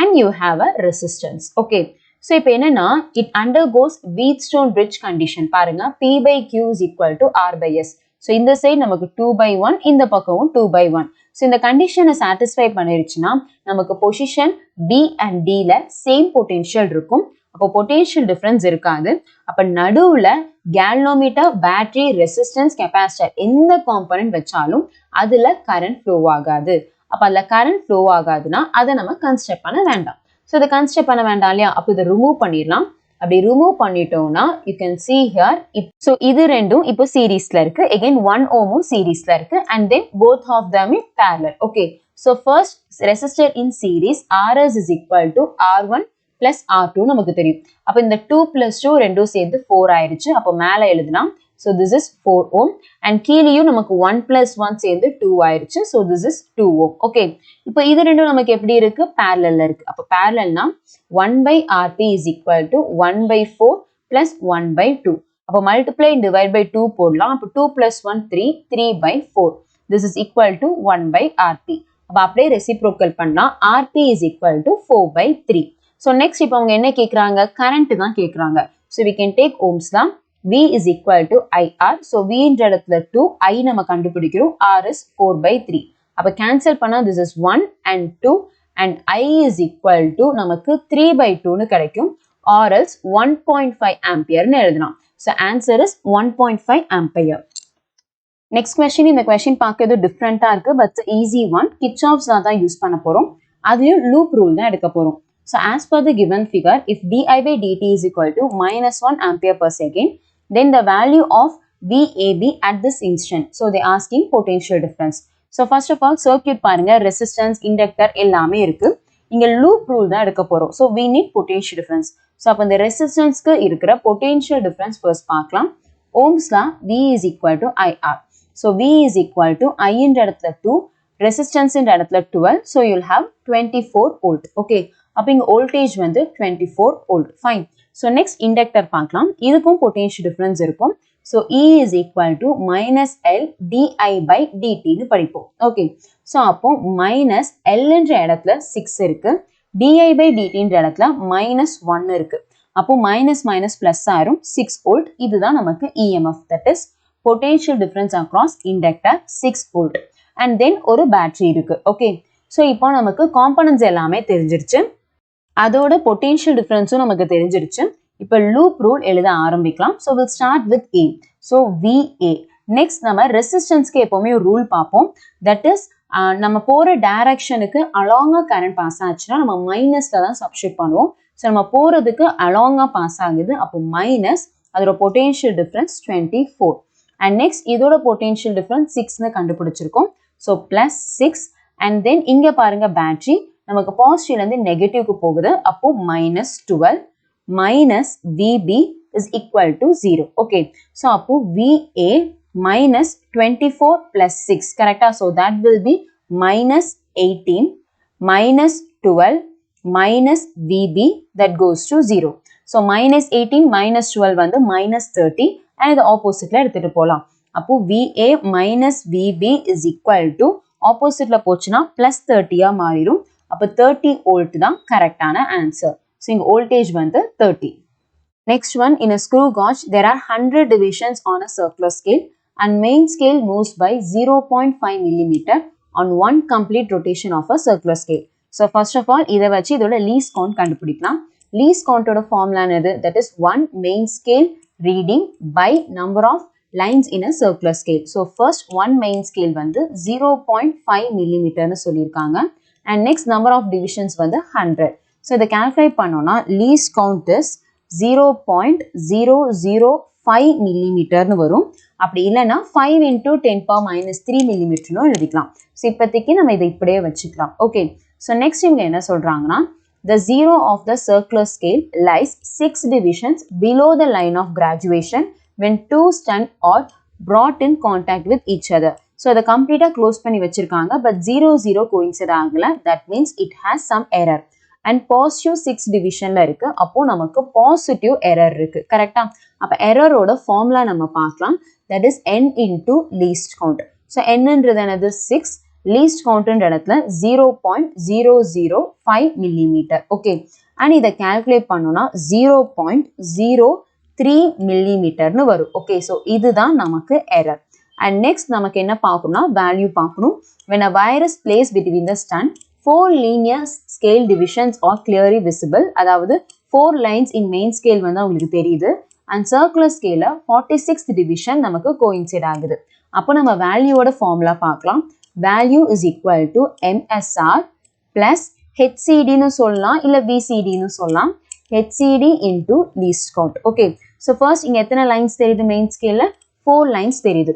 and you have a resistance. Okay, so இப்போ என்னன்னா it undergoes Wheatstone bridge condition. பாருங்க P by Q is equal to R by S. So இந்த side நமக்கு 2 by 1, இந்த பக்கமும் 2 by 1. So இந்த கண்டிஷனை சாட்டிஸ்ஃபை பண்ணிருச்சுன்னா நமக்கு பொசிஷன் B and D ல சேம் பொட்டென்ஷியல் இருக்கும். அப்போ பொட்டென்ஷியல் டிஃபரன்ஸ் இருக்காது. அப்போ நடுவுல கேல்வனோமீட்டர், பேட்டரி, ரெசிஸ்டன்ஸ், கெப்பாசிட்டர் எந்த காம்பனன்ட் வச்சாலும் அதுல கரண்ட் ஃப்ளோ ஆகாது. அப்போ அதுல கரண்ட் ஃப்ளோ ஆகாதுன்னா அதை நம்ம கன்ஸ்ட்ரக்ட் பண்ண வேண்டாம். ஸோ இதை கன்ஸ்ட்ரக்ட் பண்ண வேண்டாம் இல்லையா? அப்போ இதை ரிமூவ் பண்ணிடலாம். அப்படி ரிமூவ் பண்ணிட்டோம்னா you can see here so இது ரெண்டும் இப்போ சீரிஸ்ல இருக்கு again 1 ohm சீரிஸ்ல இருக்கு and then both of them in parallel okay so first resistor in series Rs is equal to R1 plus R2 நமக்கு தெரியும் அப்ப இந்த 2 plus 2 ரெண்டும் சேர்ந்து 4 ஆயிருச்சு அப்ப மேல எழுதலாம் so this is 4 ohm and கீழேயும் நமக்கு 1 plus 1 சேர்ந்து 2 ஆயிருச்சு so this is 2 ohm okay இப்போ இது ரெண்டும் நமக்கு எப்படி இருக்கு parallelல இருக்கு அப்ப parallelனா 1 by Rp is equal to 1 by 4 plus 1 by 2 அப்ப multiply and divide by 2 போடலாம் அப்ப 2 plus 1 3 3 by 4 this is equal to 1 by Rp அப்ப அப்படியே reciprocal பண்ணா Rp is equal to 4 by 3 so next இப்போ அவங்க என்ன கேக்குறாங்க current தான் கேக்குறாங்க so we can take ohms தான் V is equal to IR so V என்ற இடத்துல 2 I நம்ம கண்டுபிடிக்கிறோம் R is 4 by 3 அப்ப cancel பண்ணா this is 1 and 2 and I is equal to நமக்கு 3 by 2 னு கிடைக்கும் or else 1.5 ampere னு எழுதலாம் so answer is 1.5 ampere next question இந்த question பார்க்கிறது டிஃபரண்டா இருக்கு but easy one Kirchhoff's law தான் யூஸ் பண்ண போறோம் அதுலயும் loop rule தான் எடுக்க போறோம் so as per the given figure if di by dt is equal to minus 1 ampere per second then the value of VAB at this instant so they asking potential difference so first of all circuit பாருங்க resistance inductor எல்லாமே இருக்கு இங்க loop rule தான் எடுக்க போறோம் so we need potential difference so அப்ப இந்த ரெசிஸ்டன்ஸ்க்கு இருக்கிற potential difference first பார்க்கலாம் ohms law V is equal to IR so V is equal to I என்ற இடத்துல 2 resistance என்ற இடத்துல 12 so you'll have 24 volt okay அப்ப இங்க voltage வந்து 24 volt fine so next inductor பார்க்கலாம் இதுக்கும் potential difference இருக்கும் so E is equal to minus L di by dt னு படிப்போம் okay so அப்போ minus L என்ற இடத்துல 6 இருக்கு di by dt என்ற இடத்துல minus 1 இருக்கு அப்போ minus minus plus ஆயிரும் 6 volt இதுதான் நமக்கு EMF that is potential difference across inductor 6 volt and then ஒரு battery இருக்கு okay so இப்போ நமக்கு components எல்லாமே தெரிஞ்சிருச்சு அதோட potential difference நமக்கு தெரிஞ்சிருச்சு இப்போ loop rule எழுத ஆரம்பிக்கலாம் so we'll start with A so VA next நம்ம resistance-க்கு எப்பவுமே ஒரு rule பார்ப்போம் that is நம்ம போற direction-க்கு along-ஆ current pass ஆச்சுன்னா நம்ம minus-ல தான் substitute பண்ணுவோம் so நம்ம போறதுக்கு along-ஆ pass ஆகுது அப்போ minus அதோட potential difference 24 and next இதோட potential difference 6 னு கண்டுபிடிச்சிருக்கோம் so plus 6 and then இங்க பாருங்க battery நமக்கு positive ல இருந்து negative க்கு போகுது அப்போ minus 12 minus VB is equal to 0 okay so அப்போ VA minus 24 plus 6 correct so that will be minus 18 minus 12 minus VB that goes to 0 so minus 18 minus 12 வந்து minus 30 and இது opposite ல எடுத்துட்டு போலாம் அப்போ VA minus VB is equal to opposite ல போச்சுனா plus 30 ஆ மாறிடும் அப்போ 30 volt தான் கரெக்டான ஆன்சர் so இங்க voltage வந்து 30 next one in a screw gauge there are 100 divisions on a circular scale and main scale moves by 0.5 millimeter on one complete rotation of a circular scale so first of all இத வச்சு இதோட least count கண்டுபிடிக்கலாம் least count ஓட formula என்னது that is one main scale reading by number of lines in a circular scale so first one main scale வந்து 0.5 millimeter னு சொல்லிருக்காங்க and next number of divisions வந்து 100 so இத calculate பண்ணோம்னா least count is 0.005 millimeter னு வரும் அப்படி இல்லனா 5 into 10 power minus 3 millimeter னு எழுதிக்கலாம் so இப்போதைக்கு நம்ம இதை இப்படியே வச்சுக்கலாம் okay so next இவங்க என்ன சொல்றாங்கன்னா the zero of the circular scale lies 6 divisions below the line of graduation when two stand are brought in contact with each other so அதை கம்ப்ளீட்டா க்ளோஸ் பண்ணி வச்சிருக்காங்க but 0 coincide ஆகல that means it has some error and positive 6 divisionல இருக்கு அப்போ நமக்கு positive error இருக்கு கரெக்ட்டா அப்ப error-ஓட ஃபார்முலா நம்ம பார்க்கலாம் that is n into least count so n ன்றது என்னது 6 least count ன்ற இடத்துல 0.005 millimeter okay and இத calculate பண்ணோம்னா 0.03 millimeter னு வரும் okay so இதுதான் நமக்கு error and next நமக்கு என்ன பார்க்கணும்னா value பார்க்கணும் when a wire is placed between the stand 4 linear scale divisions are clearly visible அதாவது 4 lines in main scale வந்து உங்களுக்கு தெரியுது and circular scale 46th division நமக்கு coincide ஆகுது அப்போ நம்ம value ஓட formula பார்க்கலாம் value is equal to MSR plus HCD னு சொல்லலாம் இல்ல VCD னு சொல்லலாம் HCD into least count. Okay. So first இங்க எத்தனை lines தெரியுது main scale? 4 lines தெரியுது.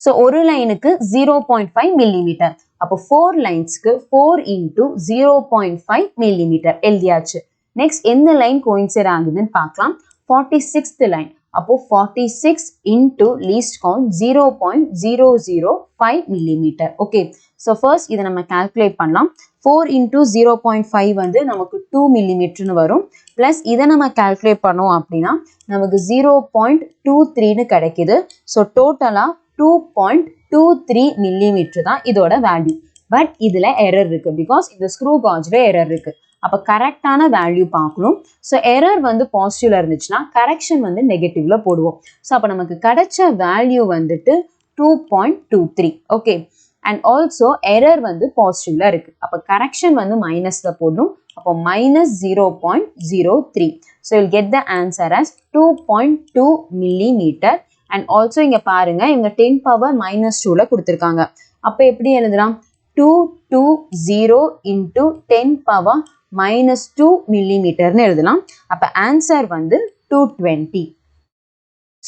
So ஒரு லைனுக்கு 0.5 millimeter. அப்போ 4 linesக்கு 4 into 0.5 millimeter எழுதியாச்சு. Next எந்த லைன் coincide ஆகுதுன்னு பார்க்கலாம். 46th line. அப்போ 46 into least count 0.005 millimeter. Okay. So first இதை நம்ம calculate பண்ணலாம். 4 into 0.5 வந்து நமக்கு 2 millimeter வரும். Plus இதை நம்ம calculate பண்ணோம் அப்படின்னா நமக்கு 0.23 கிடைக்குது. So டோட்டலா 2.23 millimeter தான் இதோட வேல்யூ. பட் இதுல எரர் இருக்கு. பிகாஸ் இந்த ஸ்க்ரூ காஜ்ல எரர் இருக்கு. அப்ப கரெக்டான வேல்யூ பார்க்கணும். ஸோ எரர் வந்து பாசிட்டிவ்ல இருந்துச்சுன்னா கரெக்ஷன் வந்து நெகட்டிவ்ல போடுவோம். ஸோ அப்போ நமக்கு கிடைச்ச வேல்யூ வந்துட்டு 2.23. ஓகே. அண்ட் ஆல்சோ எரர் வந்து பாசிட்டிவ்ல இருக்கு. அப்போ கரெக்ஷன் வந்து மைனஸ்ல போடணும். அப்போ -0.03. So will get the answer as 2.2 millimeter. And also இங்க பாருங்க இவங்க 10 பவர் -2ல கொடுத்துருக்காங்க. அப்போ எப்படி எழுதலாம்? 220 into 10 power -2 millimeterன்னு எழுதலாம். அப்போ ஆன்சர் வந்து 220.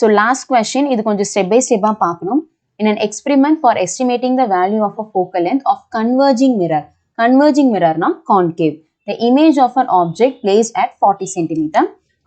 ஸோ லாஸ்ட் கொஸ்டின் இது கொஞ்சம் ஸ்டெப் பை ஸ்டெப்பாக பார்க்கணும். In an experiment for estimating the value of a focal length of converging mirror. Converging mirror na concave. The image of an object placed at 40 cm.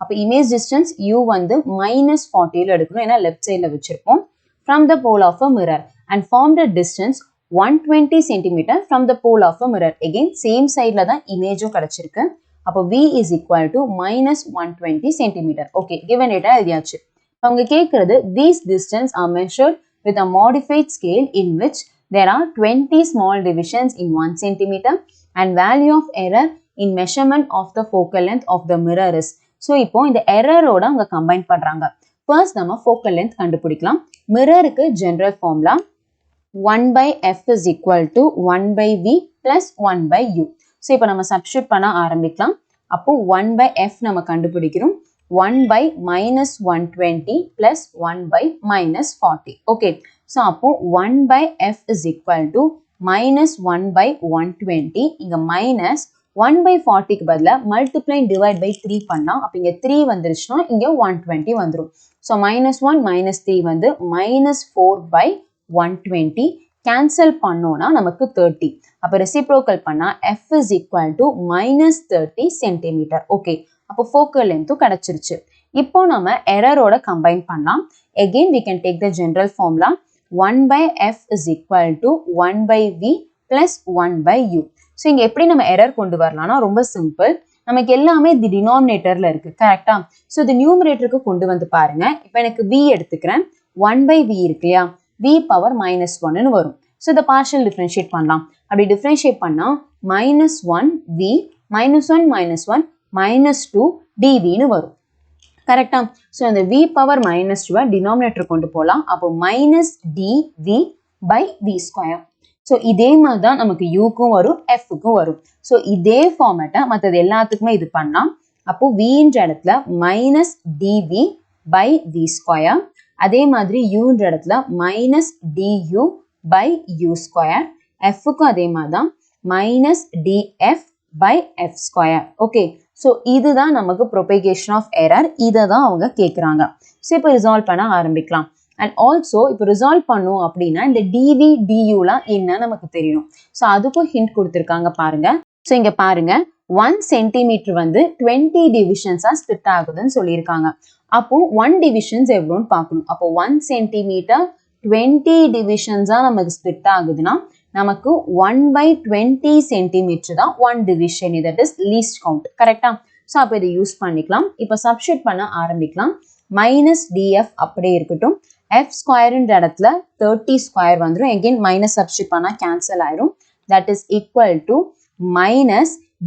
அப்போ image distance u வந்து -40 எடுக்கணும். ஏன்னா left சைடில் வச்சிருப்போம். From the pole of a mirror and form the distance 120 cm from the pole of a mirror. Again same sideல தான் இமேஜும் கிடைச்சிருக்கு. அப்போ v is equal to -120 cm. Okay, given data எழுதியாச்சு. அவங்க கேட்கறது these distance are measured with a modified scale in which there are 20 small divisions in 1 cm and value of error in measurement of the focal length of the mirror is. So இப்போ இந்த error-ஓட அவங்க combine பண்றாங்க. First நம்ம focal length கண்டுபிடிக்கலாம். Mirror-க்கு general formula 1/f is equal to 1/v plus 1/u. So இப்போ நம்ம substitute பண்ண ஆரம்பிக்கலாம். அப்போ 1/f நம்ம கண்டுபிடிக்கிறோம். 1/-120 plus 1/-40. Okay. So அப்போ 1/f is equal to -1/120. இங்க minus 1/40க்கு பதிலா multiply divide by 3 பண்ணா அப்ப இங்க 3 வந்துருச்சுன்னா இங்க 120 வந்துரும். So -1 -3 வந்து -4/120. cancel பண்ணோம்னா நமக்கு 30. அப்ப reciprocal பண்ணா f is equal to -30 cm. Okay. அப்போ focal length கிடைச்சிருச்சு. இப்போ நம்ம error-ஓட combine பண்ணலாம். Again we can take the general formula 1/f is equal to 1/v plus 1/u. So இங்க எப்படி நம்ம error கொண்டு வரலாம்னா ரொம்ப சிம்பிள். நமக்கு எல்லாமே the denominatorல இருக்கு. கரெக்டா? So the numeratorக்கு கொண்டு வந்து பாருங்க. இப்போ எனக்கு v எடுத்துக்கிறேன். 1/v இருக்கு இல்லையா? v power -1ன்னு வரும். So the partial differentiate பண்ணலாம். அப்படி differentiate பண்ணா -1v -1 -1 -2 dvன்னு வரும். கரெக்டா? ஸோ அந்த v பவர் -2 டினாமினேட்டர் கொண்டு போகலாம். அப்போ -dv by v square. So இதே மாதிரி தான் நமக்கு யூக்கும் வரும் எஃப்க்கும் வரும். ஸோ இதே ஃபார்மேட்டை மற்றது எல்லாத்துக்குமே இது பண்ணலாம். அப்போ vன்ற இடத்துல -dv by v ஸ்கொயர். அதே மாதிரி uன்ற இடத்துல -du by u ஸ்கொயர். எஃப்க்கும் அதே மாதிரி தான் -df by f square. Okay. So இதுதான் நமக்கு propagation of error. இதை தான் அவங்க கேட்குறாங்க. ஸோ இப்போ ரிசால்வ் பண்ண ஆரம்பிக்கலாம். அண்ட் ஆல்சோ இப்போ ரிசால்வ் பண்ணும் அப்படின்னா இந்த dv duலாம் என்ன நமக்கு தெரியணும். ஸோ அதுக்கும் ஹிண்ட் கொடுத்துருக்காங்க பாருங்க. ஸோ இங்கே பாருங்க 1 சென்டிமீட்டர் வந்து 20 டிவிஷன்ஸாக ஸ்பிட் ஆகுதுன்னு சொல்லியிருக்காங்க. அப்போ 1 டிவிஷன்ஸ் எவ்வளோன்னு பார்க்கணும். அப்போ 1 சென்டிமீட்டர் 20 டிவிஷன்ஸாக நமக்கு ஸ்பிட் ஆகுதுன்னா நமக்கு 1/20 சென்டிமீட்டர் தான் 1 division. That is least count. கரெக்டா? ஸோ அப்போ இதை யூஸ் பண்ணிக்கலாம். இப்போ சப்ஸ்டியூட் பண்ண ஆரம்பிக்கலாம். -df அப்படியே இருக்கட்டும். எஃப் ஸ்கொயர்ன்ற இடத்துல 30 ஸ்கொயர் வந்துடும். எகெயின் மைனஸ் சப்ஸ்டியூட் பண்ணால் கேன்சல் ஆயிரும். தட் இஸ் ஈக்குவல் டு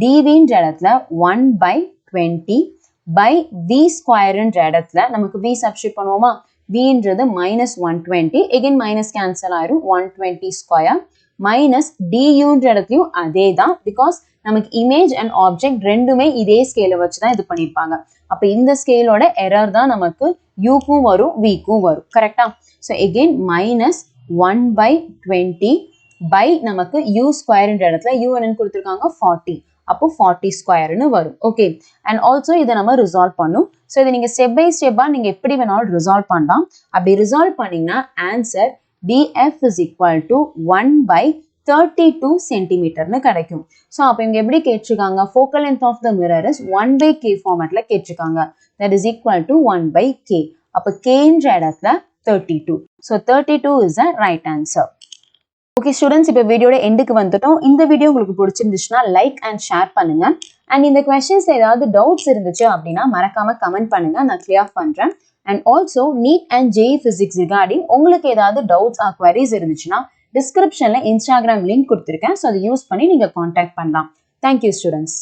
-dvன்ற இடத்துல 1/20 by v ஸ்கொயர்ன்ற இடத்துல நமக்கு v சப்ஸ்டியூட் பண்ணுவோமா? vன்றது -120. எகெயின் மைனஸ் கேன்சல் ஆயிரும். 120 ஸ்கொயர் மைனஸ் duன்ற இடத்துலையும் அதே தான். பிகாஸ் நமக்கு இமேஜ் அண்ட் ஆப்ஜெக்ட் ரெண்டுமே இதே ஸ்கேலை வச்சு தான் இது பண்ணியிருப்பாங்க. அப்போ இந்த ஸ்கேலோட எரர் தான் நமக்கு யூக்கும் வரும் விக்கும் வரும். கரெக்டா? ஸோ எகெயின் -1/20 by நமக்கு u ஸ்கொயர்ன்ற இடத்துல u என்னன்னு கொடுத்துருக்காங்க 40. அப்போ 40 ஸ்கொயர்னு வரும். ஓகே, அண்ட் ஆல்சோ இதை நம்ம ரிசால்வ் பண்ணும். ஸோ இதை நீங்கள் ஸ்டெப் பை ஸ்டெப்பாக நீங்கள் எப்படி வேணாலும் ரிசால்வ் பண்ணலாம். அப்படி ரிசால்வ் பண்ணிங்கன்னா answer DF is equal to 1/32 சென்டிமீட்டர்னு கிடைக்கும். ஸோ அப்போ இங்கே எப்படி கேட்டிருக்காங்க, focal length of the mirror is 1/k ஃபார்மேட்ல கேட்டிருக்காங்க. that is equal to 1/k. அப்போ kன்ற இடத்துல 32. So 32 is the right answer. Okay students, இப்போ வீடியோட எண்டுக்கு வந்துட்டோம். இந்த வீடியோ உங்களுக்கு பிடிச்சிருந்துச்சுன்னா லைக் அண்ட் ஷேர் பண்ணுங்க. அண்ட் இந்த கொஸ்டின்ஸ் ஏதாவது டவுட்ஸ் இருந்துச்சு அப்படின்னா மறக்காம கமெண்ட் பண்ணுங்க, நான் கிளியர் பண்றேன். And also need and JEE physics regarding உங்களுக்கு ஏதாவது டவுட்ஸ் ஆர் குவரிஸ் இருந்துச்சுன்னா டிஸ்கிரிப்ஷன்ல இன்ஸ்டாகிராம் லிங்க் கொடுத்துருக்கேன். ஸோ அதை யூஸ் பண்ணி நீங்க கான்டாக்ட் பண்ணலாம். Thank you students.